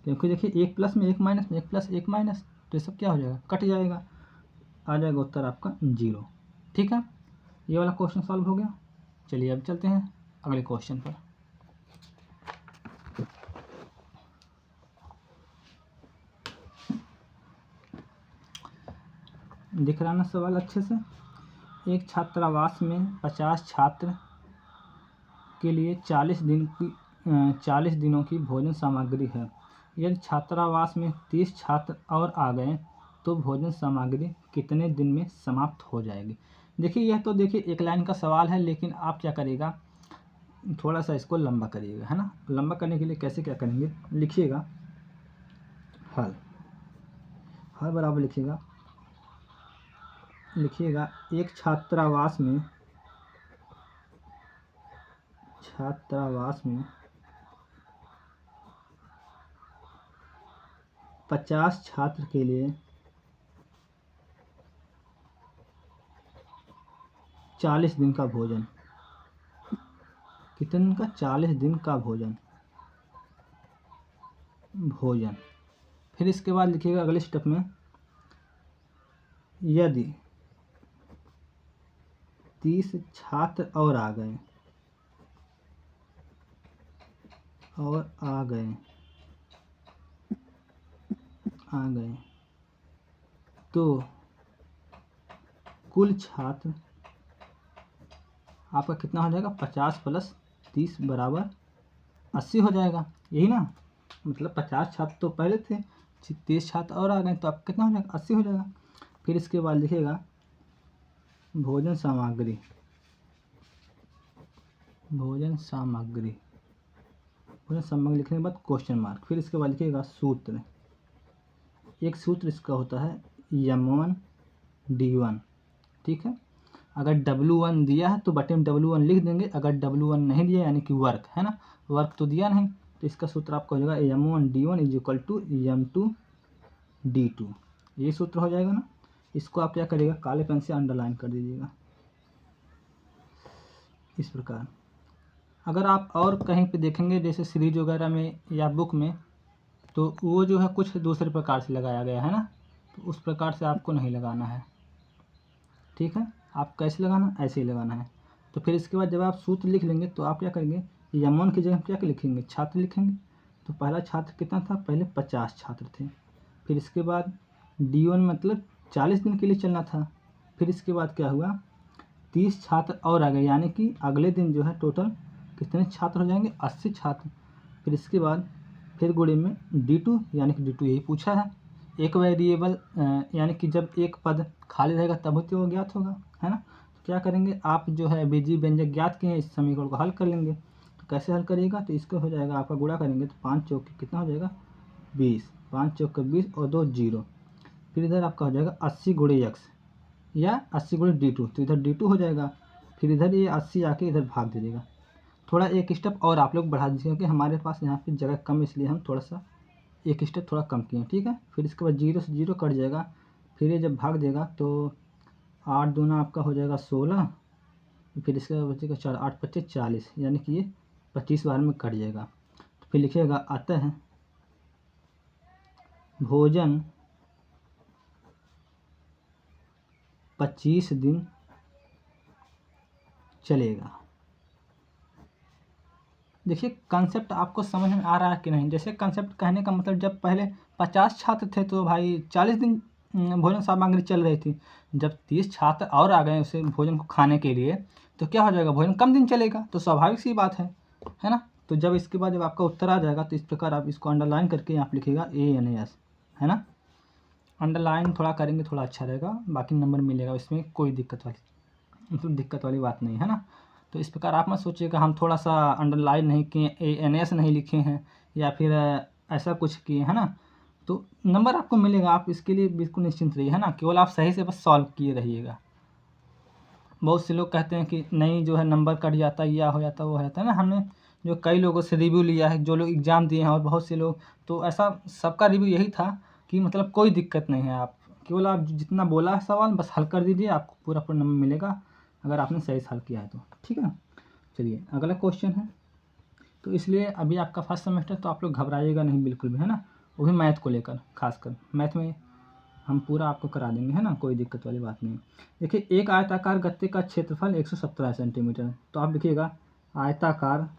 क्योंकि देखिए एक प्लस में एक माइनस में, एक प्लस एक माइनस, तो ये सब क्या हो जाएगा? कट जाएगा, आ जाएगा उत्तर आपका 0। ठीक है, ये वाला क्वेश्चन सॉल्व हो गया। चलिए अब चलते हैं अगले क्वेश्चन पर। दिख रहा ना सवाल अच्छे से। एक छात्रावास में 50 छात्र के लिए 40 दिनों की भोजन सामग्री है। यदि छात्रावास में 30 छात्र और आ गए तो भोजन सामग्री कितने दिन में समाप्त हो जाएगी। देखिए यह तो देखिए एक लाइन का सवाल है, लेकिन आप क्या करिएगा, थोड़ा सा इसको लंबा करिएगा, है ना। लंबा करने के लिए कैसे क्या करेंगे, लिखिएगा हल बराबर लिखिएगा एक छात्रावास में 50 छात्र के लिए 40 दिन का भोजन। कितने दिन का? 40 दिन का भोजन। फिर इसके बाद लिखिएगा अगले स्टेप में, यदि 30 छात्र और आ गए तो कुल छात्र आपका कितना हो जाएगा, 50 + 30 = 80 हो जाएगा, यही ना। मतलब 50 छात्र तो पहले थे, 30 छात्र और आ गए तो आप कितना हो जाएगा, 80 हो जाएगा। फिर इसके बाद लिखिएगा भोजन सामग्री लिखने के बाद क्वेश्चन मार्क। फिर इसके बाद लिखिएगा सूत्र। एक सूत्र इसका होता है M1 D1, ठीक है। अगर W1 दिया है तो बटे में W1 लिख देंगे, अगर W1 नहीं दिया यानी कि वर्क, है ना, वर्क तो दिया नहीं, तो इसका सूत्र आपका हो जाएगा M1 D1 = M2 D2। ये सूत्र हो जाएगा ना। इसको आप क्या करिएगा, काले पेन से अंडरलाइन कर दीजिएगा इस प्रकार। अगर आप और कहीं पे देखेंगे जैसे सीरीज वगैरह में या बुक में, तो वो जो है कुछ दूसरे प्रकार से लगाया गया है ना, तो उस प्रकार से आपको नहीं लगाना है, ठीक है। आप कैसे लगाना, ऐसे ही लगाना है। तो फिर इसके बाद जब आप सूत्र लिख लेंगे तो आप क्या करेंगे, M1 की जगह क्या लिखेंगे, छात्र लिखेंगे। तो पहला छात्र कितना था, पहले 50 छात्र थे। फिर इसके बाद D1 मतलब 40 दिन के लिए चलना था। फिर इसके बाद क्या हुआ, 30 छात्र और आ गए, यानी कि अगले दिन जो है टोटल कितने छात्र हो जाएंगे, 80 छात्र। फिर इसके बाद फिर गुणे में D2, यानी कि D2 यही पूछा है। एक वेरिएबल यानी कि जब एक पद खाली रहेगा तभी तो वो ज्ञात होगा, है ना। तो क्या करेंगे, आप जो है बीजीय व्यंजक ज्ञात किए हैं, इस समीकरण को हल कर लेंगे। तो कैसे हल करिएगा, तो इसको हो जाएगा आपका गुणा करेंगे तो 5 चौक कितना हो जाएगा, 20, 5 चौक 20 और 2 0। फिर इधर आपका हो जाएगा 80 × x या 80 × D2, तो इधर D2 हो जाएगा। फिर इधर ये 80 आके इधर भाग दे देगा। थोड़ा एक स्टेप और आप लोग बढ़ा दीजिए, क्योंकि हमारे पास यहाँ पे जगह कम है, इसलिए हम थोड़ा सा एक स्टेप थोड़ा कम किए, ठीक है। फिर इसके बाद 0 से 0 कट जाएगा। फिर ये जब भाग देगा तो 8 दूना आपका हो जाएगा 16, फिर इसके बाद बचेगा 4, 8 × 25 = 40, यानी कि ये 25 बार में कट जाएगा। तो फिर लिखिएगा अतः भोजन 25 दिन चलेगा। देखिए कंसेप्ट आपको समझ में आ रहा है कि नहीं। जैसे कंसेप्ट कहने का मतलब, जब पहले 50 छात्र थे तो भाई 40 दिन भोजन सामग्री चल रही थी। जब 30 छात्र और आ गए उसे भोजन को खाने के लिए, तो क्या हो जाएगा, भोजन कम दिन चलेगा। तो स्वाभाविक सी बात है ना। तो जब इसके बाद जब आपका उत्तर आ जाएगा तो इस प्रकार आप इसको अंडरलाइन करके आप लिखिएगा ANS, है ना। अंडरलाइन थोड़ा करेंगे थोड़ा अच्छा रहेगा, बाकी नंबर मिलेगा, इसमें कोई दिक्कत वाली बात नहीं है ना। तो इस प्रकार आप मत सोचिएगा हम थोड़ा सा अंडरलाइन नहीं किए, ANS नहीं लिखे हैं या फिर ऐसा कुछ किए, है ना। तो नंबर आपको मिलेगा, आप इसके लिए बिल्कुल निश्चिंत रहिए, है ना। केवल आप सही से बस सॉल्व किए रहिएगा। बहुत से लोग कहते हैं कि नहीं जो है नंबर कट जाता है, या हो जाता है, वो हो जाता है ना। हमने जो कई लोगों से रिव्यू लिया है, जो लोग एग्ज़ाम दिए हैं, और बहुत से लोग, तो ऐसा सबका रिव्यू यही था कि मतलब कोई दिक्कत नहीं है, आप केवल आप जितना बोला है सवाल बस हल कर दीजिए, आपको पूरा नंबर मिलेगा अगर आपने सही से हल किया है तो, ठीक है ना। चलिए अगला क्वेश्चन है। तो इसलिए अभी आपका फर्स्ट सेमेस्टर, तो आप लोग घबराइएगा नहीं बिल्कुल भी, है ना। वो भी मैथ को लेकर, खासकर मैथ में हम पूरा आपको करा देंगे, है ना, कोई दिक्कत वाली बात नहीं। देखिए एक आयताकार गत्ते का क्षेत्रफल 117 सेंटीमीटर। तो आप लिखिएगा आयताकार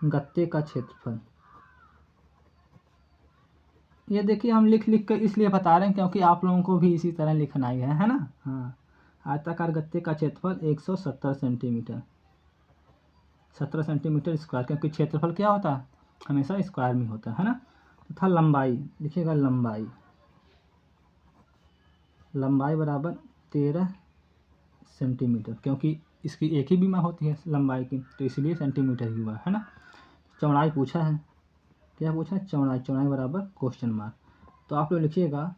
गत्ते का क्षेत्रफल ये देखिए हम लिख लिख कर इसलिए बता रहे हैं क्योंकि आप लोगों को भी इसी तरह लिखना ही है ना। हाँ, आयताकार गत्ते का क्षेत्रफल 170 सेंटीमीटर, 17 सेंटीमीटर स्क्वायर, क्योंकि क्षेत्रफल क्या होता है हमेशा स्क्वायर में होता है ना। तथा लंबाई लिखिएगा, लंबाई बराबर 13 सेंटीमीटर, क्योंकि इसकी एक ही बीमा होती है लंबाई की, तो इसलिए सेंटीमीटर ही हुआ है ना। चौड़ाई पूछा है, क्या पूछा है, चौड़ाई बराबर क्वेश्चन मार्क। तो आप लोग लिखिएगा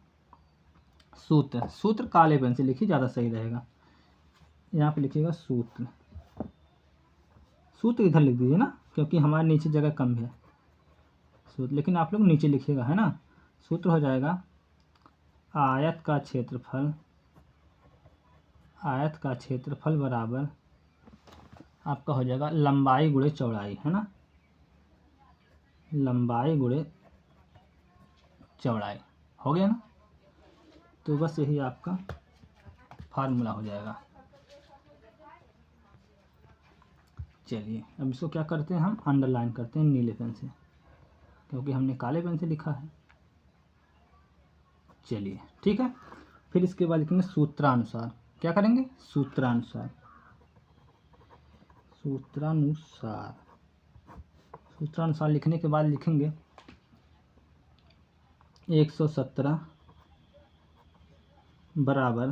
सूत्र काले पेन से लिखिए, ज़्यादा सही रहेगा। यहाँ पे लिखिएगा सूत्र इधर लिख दीजिए ना, क्योंकि हमारे नीचे जगह कम है सूत्र, लेकिन आप लोग नीचे लिखिएगा है ना। सूत्र हो जाएगा आयत का क्षेत्रफल बराबर आपका हो जाएगा लंबाई गुणे चौड़ाई, है ना, लंबाई गुणे चौड़ाई, हो गया ना। तो बस यही आपका फार्मूला हो जाएगा। चलिए अब इसको क्या करते हैं, हम अंडरलाइन करते हैं नीले पेन से, क्योंकि हमने काले पेन से लिखा है। चलिए ठीक है, फिर इसके बाद लिखेंगे सूत्रानुसार। क्या करेंगे, सूत्रानुसार लिखने के बाद लिखेंगे 117 बराबर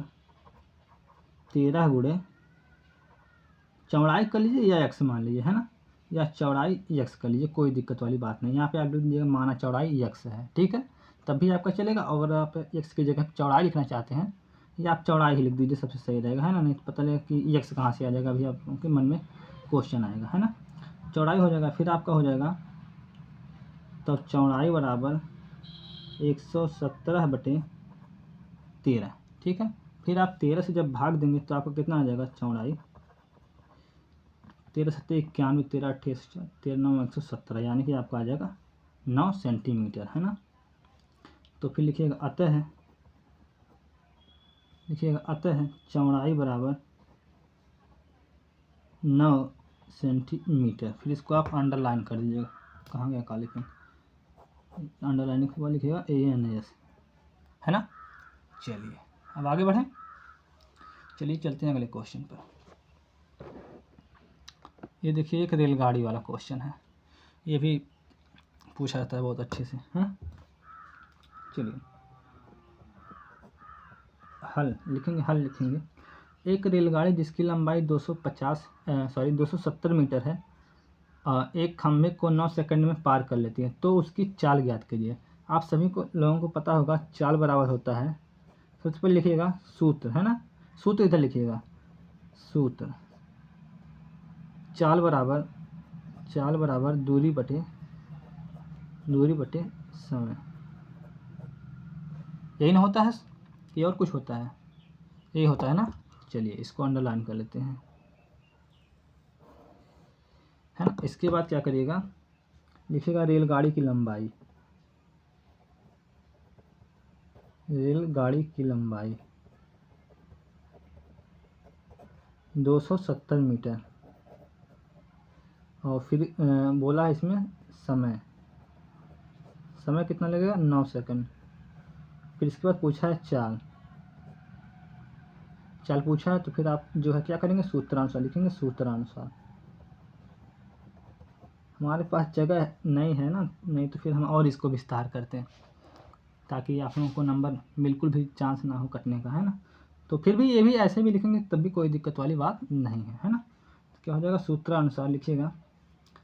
13 गुणे चौड़ाई कर लीजिए या एक्स मान लीजिए, है ना, या चौड़ाई एक्स कर लीजिए, कोई दिक्कत वाली बात नहीं। यहाँ पे आप लिख लीजिएगा माना चौड़ाई एक्स है, ठीक है, तब भी आपका चलेगा। और आप एक्स की जगह चौड़ाई लिखना चाहते हैं या आप चौड़ाई ही लिख दीजिए, सबसे सही रहेगा, है ना, नहीं तो पता लगेगा कि एक्स कहाँ से आ जाएगा, अभी आपके मन में क्वेश्चन आएगा, है ना। चौड़ाई हो जाएगा, फिर आपका हो जाएगा तो चौड़ाई बराबर 117/13, ठीक है। फिर आप 13 से जब भाग देंगे तो आपको कितना आ जाएगा, चौड़ाई 13 7 91, 13 28 13 9 117, यानी कि आपका आ जाएगा 9 सेंटीमीटर, है ना। तो फिर लिखिएगा अतः चौड़ाई बराबर 9 सेंटीमीटर। फिर इसको आप अंडरलाइन कर दीजिएगा, कहाँ गया काले पेन, अंडरलाइन के बाद लिखिएगा ANS, है ना। चलिए अब आगे बढ़ें, चलिए चलते हैं अगले क्वेश्चन पर। ये देखिए एक रेलगाड़ी वाला क्वेश्चन है, ये भी पूछा जाता है बहुत अच्छे से, हाँ। चलिए हल लिखेंगे। एक रेलगाड़ी जिसकी लंबाई 270 मीटर है, एक खंभे को 9 सेकंड में पार कर लेती है, तो उसकी चाल ज्ञात कीजिए। आप सभी को लोगों को पता होगा चाल बराबर होता है, सबसे पहले लिखिएगा सूत्र, है ना, सूत्र इधर लिखिएगा, सूत्र चाल बराबर दूरी बटे समय, यही ना होता है, ये और कुछ होता है, यही होता है ना। चलिए इसको अंडरलाइन कर लेते हैं, है ना। इसके बाद क्या करिएगा, लिखिएगा रेलगाड़ी की लंबाई 270 मीटर, और फिर बोला है इसमें समय कितना लगेगा, 9 सेकंड। फिर इसके बाद पूछा है चाल पूछा है, तो फिर आप जो है क्या करेंगे, सूत्रानुसार लिखेंगे। सूत्रानुसार हमारे पास जगह नहीं है ना, नहीं तो फिर हम और इसको विस्तार करते हैं, ताकि आप लोगों को नंबर बिल्कुल भी चांस ना हो कटने का, है ना। तो फिर भी ये भी ऐसे भी लिखेंगे तब भी कोई दिक्कत वाली बात नहीं है ना। तो क्या हो जाएगा, सूत्रानुसार लिखिएगा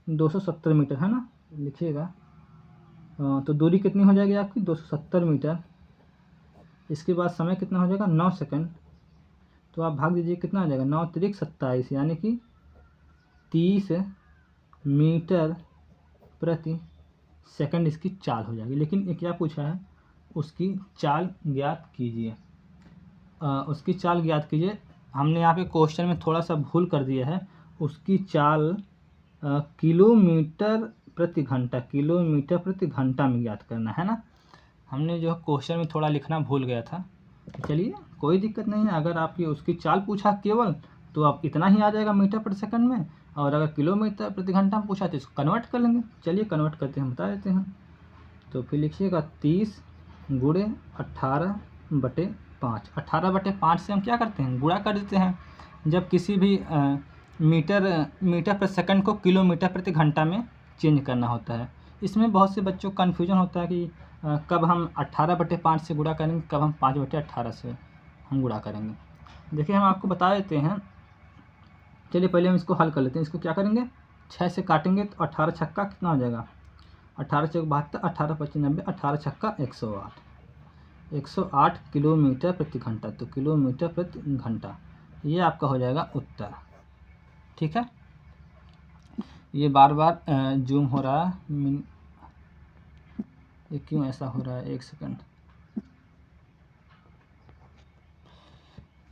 270 मीटर, है ना, लिखिएगा। तो दूरी कितनी हो जाएगी आपकी, 270 मीटर। इसके बाद समय कितना हो जाएगा, 9 सेकंड। तो आप भाग दीजिए, कितना आ जाएगा, 9 त्रिक 27, यानी कि 30 मीटर प्रति सेकंड इसकी चाल हो जाएगी। लेकिन ये क्या पूछा है, उसकी चाल ज्ञात कीजिए। उसकी चाल ज्ञात कीजिए, हमने यहाँ पे क्वेश्चन में थोड़ा सा भूल कर दिया है, उसकी चाल किलोमीटर प्रति घंटा में ज्ञात करना है ना। हमने जो क्वेश्चन में थोड़ा लिखना भूल गया था। चलिए कोई दिक्कत नहीं है, अगर आपकी उसकी चाल पूछा केवल तो आप इतना ही आ जाएगा मीटर प्रति सेकंड में, और अगर किलोमीटर प्रति घंटा में पूछा तो इसको कन्वर्ट कर लेंगे। चलिए कन्वर्ट करते हैं, बता देते हैं। तो फिर लिखिएगा 30 गुणे 18/5। 18/5 से हम क्या करते हैं, गुणा कर देते हैं। जब किसी भी मीटर प्रति सेकंड को किलोमीटर प्रति घंटा में चेंज करना होता है। इसमें बहुत से बच्चों को कन्फ्यूजन होता है कि कब हम 18/5 से गुणा करेंगे, कब हम 5/18 से हम गुणा करेंगे। देखिए हम आपको बता देते हैं। चलिए पहले हम इसको हल कर लेते हैं। इसको क्या करेंगे, 6 से काटेंगे तो 18 छक्का कितना हो जाएगा, 18 चौक 72, 18 पच्चीस 90, 18 छक्का 108। 108 किलोमीटर प्रति घंटा। तो किलोमीटर प्रति घंटा ये आपका हो जाएगा उत्तर। ठीक है, ये बार बार जूम हो रहा है, ये क्यों ऐसा हो रहा है, 1 सेकंड,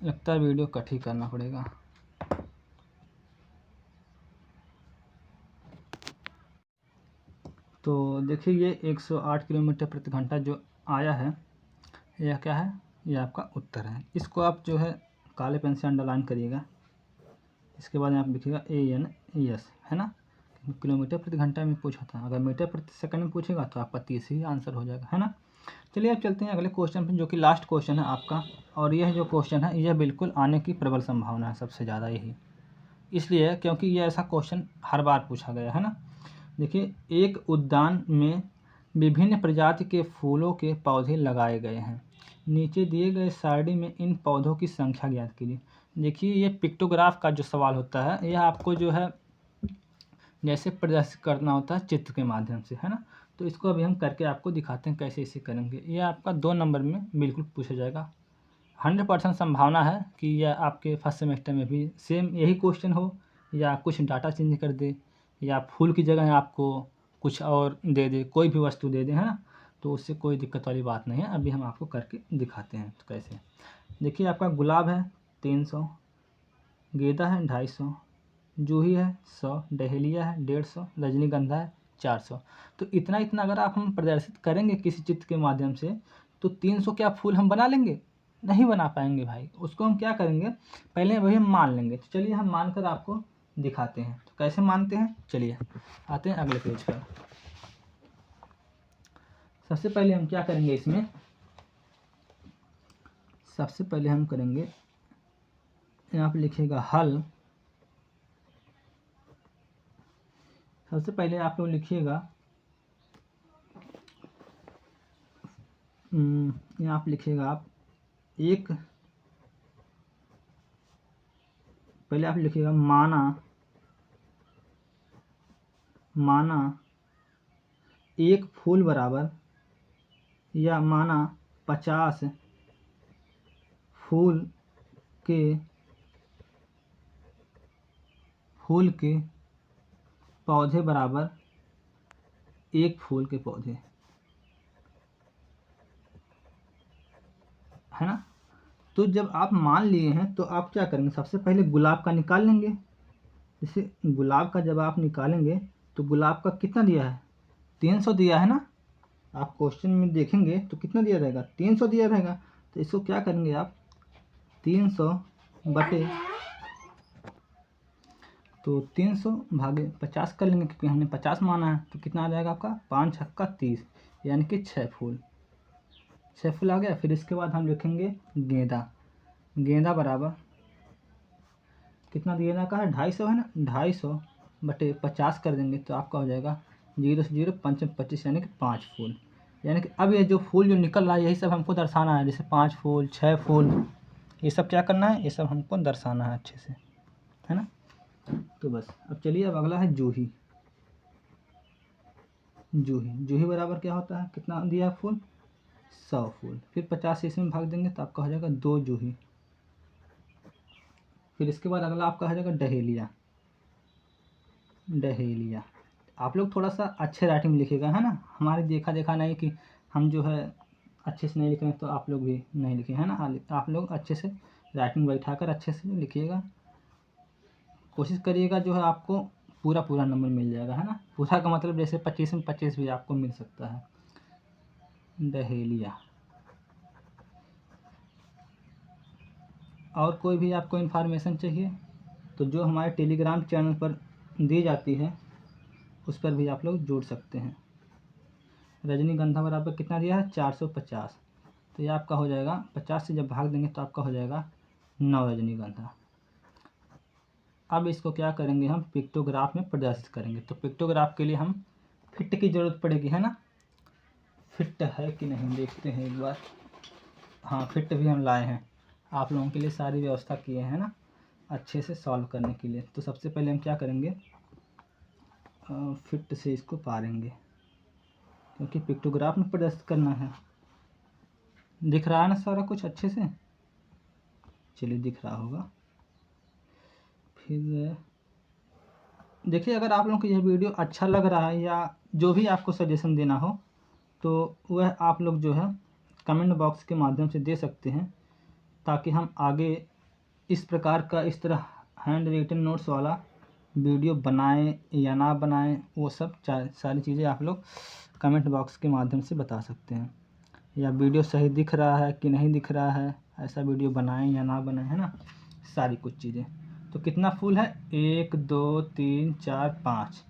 लगता है वीडियो कट ही करना पड़ेगा। तो देखिए ये 108 किलोमीटर प्रति घंटा जो आया है, यह क्या है, यह आपका उत्तर है। इसको आप जो है काले पेन से अंडरलाइन करिएगा। इसके बाद आप लिखिएगा ANS, है ना। किलोमीटर प्रति घंटा में पूछा था, अगर मीटर प्रति सेकंड में पूछेगा तो आपका 30 ही आंसर हो जाएगा, है ना। चलिए अब चलते हैं अगले क्वेश्चन पर, जो कि लास्ट क्वेश्चन है आपका। और यह जो क्वेश्चन है यह बिल्कुल आने की प्रबल संभावना है, सबसे ज़्यादा यही इसलिए क्योंकि यह ऐसा क्वेश्चन हर बार पूछा गया है ना। देखिए, एक उद्यान में विभिन्न प्रजाति के फूलों के पौधे लगाए गए हैं। नीचे दिए गए सारणी में इन पौधों की संख्या ज्ञात कीजिए। देखिए ये पिक्टोग्राफ का जो सवाल होता है, यह आपको जो है जैसे प्रदर्शित करना होता है चित्र के माध्यम से, है ना। तो इसको अभी हम करके आपको दिखाते हैं कैसे इसे करेंगे। यह आपका 2 नंबर में बिल्कुल पूछा जाएगा। 100% संभावना है कि यह आपके फर्स्ट सेमेस्टर में भी सेम यही क्वेश्चन हो, या कुछ डाटा चेंज कर दे, या फूल की जगह आपको कुछ और दे दे, कोई भी वस्तु दे दे, है ना। तो उससे कोई दिक्कत वाली बात नहीं है। अभी हम आपको करके दिखाते हैं तो कैसे। देखिए आपका गुलाब है 300, गेंदा है 250, जूही है 100, डहेलिया है 150, रजनीगंधा है 400। तो इतना इतना अगर आप हम प्रदर्शित करेंगे किसी चित्र के माध्यम से, तो 300 क्या फूल हम बना लेंगे, नहीं बना पाएंगे भाई। उसको हम क्या करेंगे, पहले वही हम मान लेंगे। तो चलिए हम मानकर आपको दिखाते हैं। तो कैसे मानते हैं, चलिए आते हैं अगले पेज पर। सबसे पहले हम क्या करेंगे इसमें, सबसे पहले हम करेंगे, यहाँ पे लिखिएगा हल। सबसे पहले आप लोग लिखिएगा, यहाँ पे लिखिएगा आप एक, पहले आप लिखिएगा माना एक फूल बराबर, या माना 50 फूल के पौधे बराबर एक फूल के पौधे, है ना। तो जब आप मान लिए हैं तो आप क्या करेंगे, सबसे पहले गुलाब का निकाल लेंगे। जैसे गुलाब का जब आप निकालेंगे तो गुलाब का कितना दिया है, 300 दिया है ना। आप क्वेश्चन में देखेंगे तो कितना दिया रहेगा, 300 दिया रहेगा। तो इसको क्या करेंगे आप, 300 बटे, तो 300 भागे 50 कर लेंगे, क्योंकि हमने 50 माना है। तो कितना आ जाएगा आपका, 5 छक्का 30, यानी कि 6 फूल आ गया। फिर इसके बाद हम लिखेंगे गेंदा बराबर कितना गेंदा का है, 250 है ना। 250 बटे 50 कर देंगे तो आपका हो जाएगा 0 से 0 5 25, यानी कि 5 फूल। यानी कि अब ये जो फूल जो निकल रहा है यही सब हमको दर्शाना है। जैसे 5 फूल 6 फूल, ये सब क्या करना है, ये सब हमको दर्शाना है अच्छे से, है ना। तो बस अब चलिए, अब अगला है जूही बराबर क्या होता है, कितना दिया फूल, 100 फूल। फिर 50 से इसमें भाग देंगे तो आपका हो जाएगा 2 जूही। फिर इसके बाद अगला आपका हो जाएगा डहेलिया। आप लोग थोड़ा सा अच्छे राइटिंग में लिखिएगा, है ना। हमारे देखा नहीं कि हम जो है अच्छे से नहीं लिख रहे हैं, तो आप लोग भी नहीं लिखें, है ना। आप लोग अच्छे से राइटिंग बैठाकर अच्छे से लिखिएगा। कोशिश करिएगा जो है आपको पूरा नंबर मिल जाएगा, है ना। पूरा का मतलब जैसे 25 में 25 भी आपको मिल सकता है। डहेलिया। और कोई भी आपको इन्फॉर्मेशन चाहिए तो जो हमारे टेलीग्राम चैनल पर दी जाती है उस पर भी आप लोग जुड़ सकते हैं। रजनीगंधा बराबर कितना दिया है 450। तो ये आपका हो जाएगा 50 से जब भाग देंगे तो आपका हो जाएगा 9 रजनीगंधा। अब इसको क्या करेंगे, हम पिक्टोग्राफ में प्रदर्शित करेंगे। तो पिक्टोग्राफ के लिए हम फिट की ज़रूरत पड़ेगी, है ना। फिट है कि नहीं देखते हैं एक बार। हाँ, फिट भी हम लाए हैं, आप लोगों के लिए सारी व्यवस्था किए हैं ना अच्छे से सॉल्व करने के लिए। तो सबसे पहले हम क्या करेंगे, फिट से इसको पारेंगे, क्योंकि पिक्टोग्राफ में प्रदर्शित करना है। दिख रहा है ना सारा कुछ अच्छे से, चलिए दिख रहा होगा। फिर देखिए, अगर आप लोगों को यह वीडियो अच्छा लग रहा है या जो भी आपको सजेशन देना हो तो वह आप लोग जो है कमेंट बॉक्स के माध्यम से दे सकते हैं, ताकि हम आगे इस प्रकार का इस तरह हैंड रिटन नोट्स वाला वीडियो बनाएं या ना बनाएं, वो सब सारी चीज़ें आप लोग कमेंट बॉक्स के माध्यम से बता सकते हैं। या वीडियो सही दिख रहा है कि नहीं दिख रहा है, ऐसा वीडियो बनाएं या ना बनाएं, है ना, सारी कुछ चीज़ें। तो कितना फूल है, 1 2 3 4 5।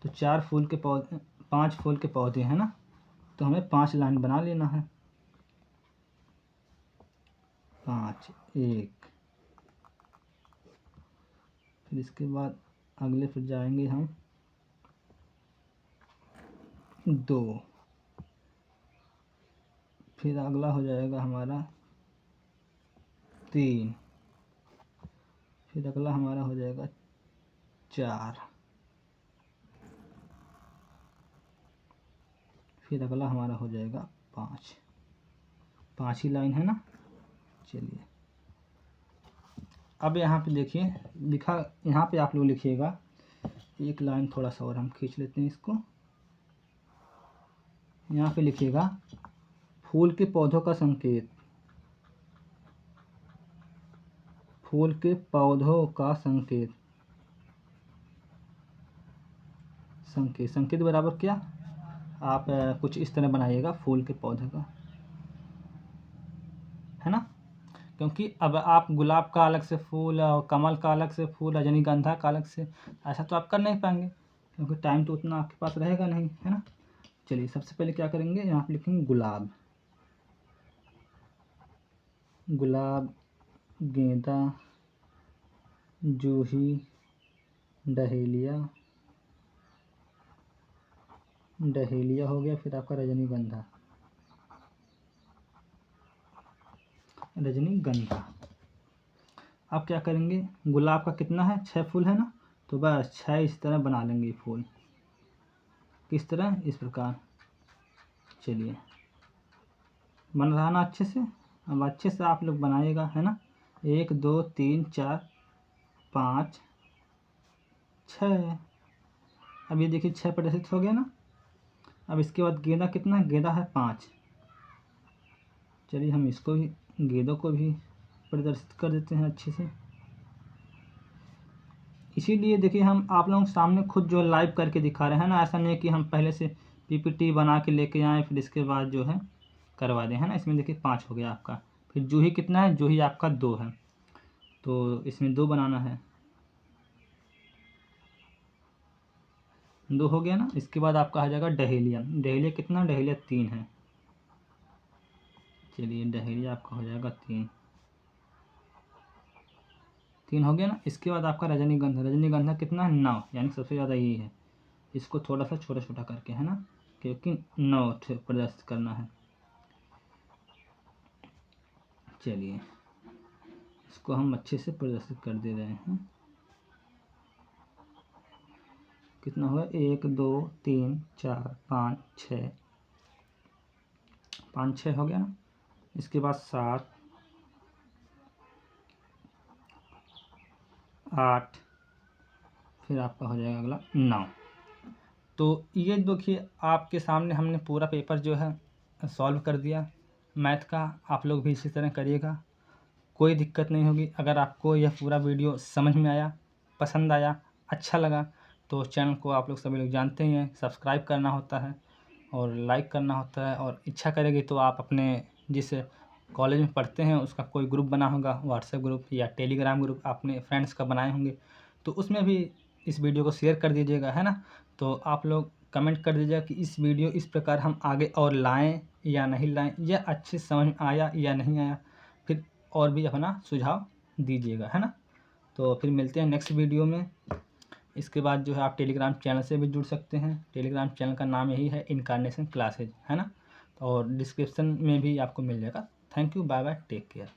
तो 4 फूल के पौधे, 5 फूल के पौधे हैं ना, तो हमें 5 लाइन बना लेना है। 5 1, फिर इसके बाद अगले फिर जाएंगे हम 2, फिर अगला हो जाएगा हमारा 3, फिर अगला हमारा हो जाएगा 4, फिर अगला हमारा हो जाएगा 5। 5 ही लाइन है ना। चलिए अब यहाँ पे देखिए लिखा, यहाँ पे आप लोग लिखिएगा, एक लाइन थोड़ा सा और हम खींच लेते हैं इसको। यहाँ पे लिखिएगा फूल के पौधों का संकेत, फूल के पौधों का संकेत। संकेत, संकेत बराबर क्या, आप कुछ इस तरह बनाइएगा फूल के पौधे का, है ना। क्योंकि अब आप गुलाब का अलग से फूल और कमल का अलग से फूल, रजनीगंधा का अलग से, ऐसा तो आप कर नहीं पाएंगे, क्योंकि टाइम तो उतना आपके पास रहेगा नहीं, है ना। चलिए सबसे पहले क्या करेंगे, यहाँ पे लिखेंगे गुलाब, गुलाब, गेंदा, जूही, डहेलिया, डहेलिया हो गया, फिर आपका रजनीगंधा, रजनीगंधा। अब क्या करेंगे, गुलाब का कितना है 6 फूल है ना, तो बस 6 इस तरह बना लेंगे फूल। किस तरह, इस प्रकार। चलिए बन रहा ना अच्छे से। अब अच्छे से आप लोग बनाइएगा, है ना। 1 2 3 4 5 6। अब ये देखिए 6 प्रदर्शित हो गया ना। अब इसके बाद गेंदा कितना है, गेंदा है 5। चलिए हम इसको भी, गेंदों को भी प्रदर्शित कर देते हैं अच्छे से। इसीलिए देखिए हम आप लोगों के सामने खुद जो लाइव करके दिखा रहे हैं ना, ऐसा नहीं कि हम पहले से पीपीटी बना के लेके आए फिर इसके बाद जो है करवा दें, है ना। इसमें देखिए 5 हो गया आपका। फिर जूही कितना है, जूही आपका 2 है, तो इसमें 2 बनाना है, 2 हो गया ना। इसके बाद आपका आ जाएगा डहेलिया, डहेलिया कितना, डहेलिया 3 है। चलिए डहेलिया आपका हो जाएगा 3 हो गया ना। इसके बाद आपका रजनीगंधा, रजनीगंधा कितना है 9, यानी सबसे ज़्यादा यही है। इसको थोड़ा सा छोटा छोटा करके, है ना, क्योंकि 9 प्रदर्शित करना है। चलिए इसको हम अच्छे से प्रदर्शित कर दे रहे हैं। कितना हुआ, 1 2 3 4 5 6, 5 6 हो गया ना। इसके बाद 7 8, फिर आपका हो जाएगा अगला 9। तो ये देखिए आपके सामने हमने पूरा पेपर जो है सॉल्व कर दिया मैथ का। आप लोग भी इसी तरह करिएगा, कोई दिक्कत नहीं होगी। अगर आपको यह पूरा वीडियो समझ में आया, पसंद आया, अच्छा लगा, तो चैनल को आप लोग सभी लोग जानते ही हैं, सब्सक्राइब करना होता है और लाइक करना होता है। और इच्छा करेगी तो आप अपने जिस कॉलेज में पढ़ते हैं उसका कोई ग्रुप बना होगा, व्हाट्सएप ग्रुप या टेलीग्राम ग्रुप अपने फ्रेंड्स का बनाए होंगे, तो उसमें भी इस वीडियो को शेयर कर दीजिएगा, है ना। तो आप लोग कमेंट कर दीजिएगा कि इस वीडियो इस प्रकार हम आगे और लाएं या नहीं लाएं, या अच्छे समझ में आया या नहीं आया, फिर और भी अपना सुझाव दीजिएगा, है ना। तो फिर मिलते हैं नेक्स्ट वीडियो में। इसके बाद जो है आप टेलीग्राम चैनल से भी जुड़ सकते हैं। टेलीग्राम चैनल का नाम यही है, इनकार्नेशन क्लासेज, है ना। और डिस्क्रिप्शन में भी आपको मिल जाएगा। Thank you, bye bye, take care.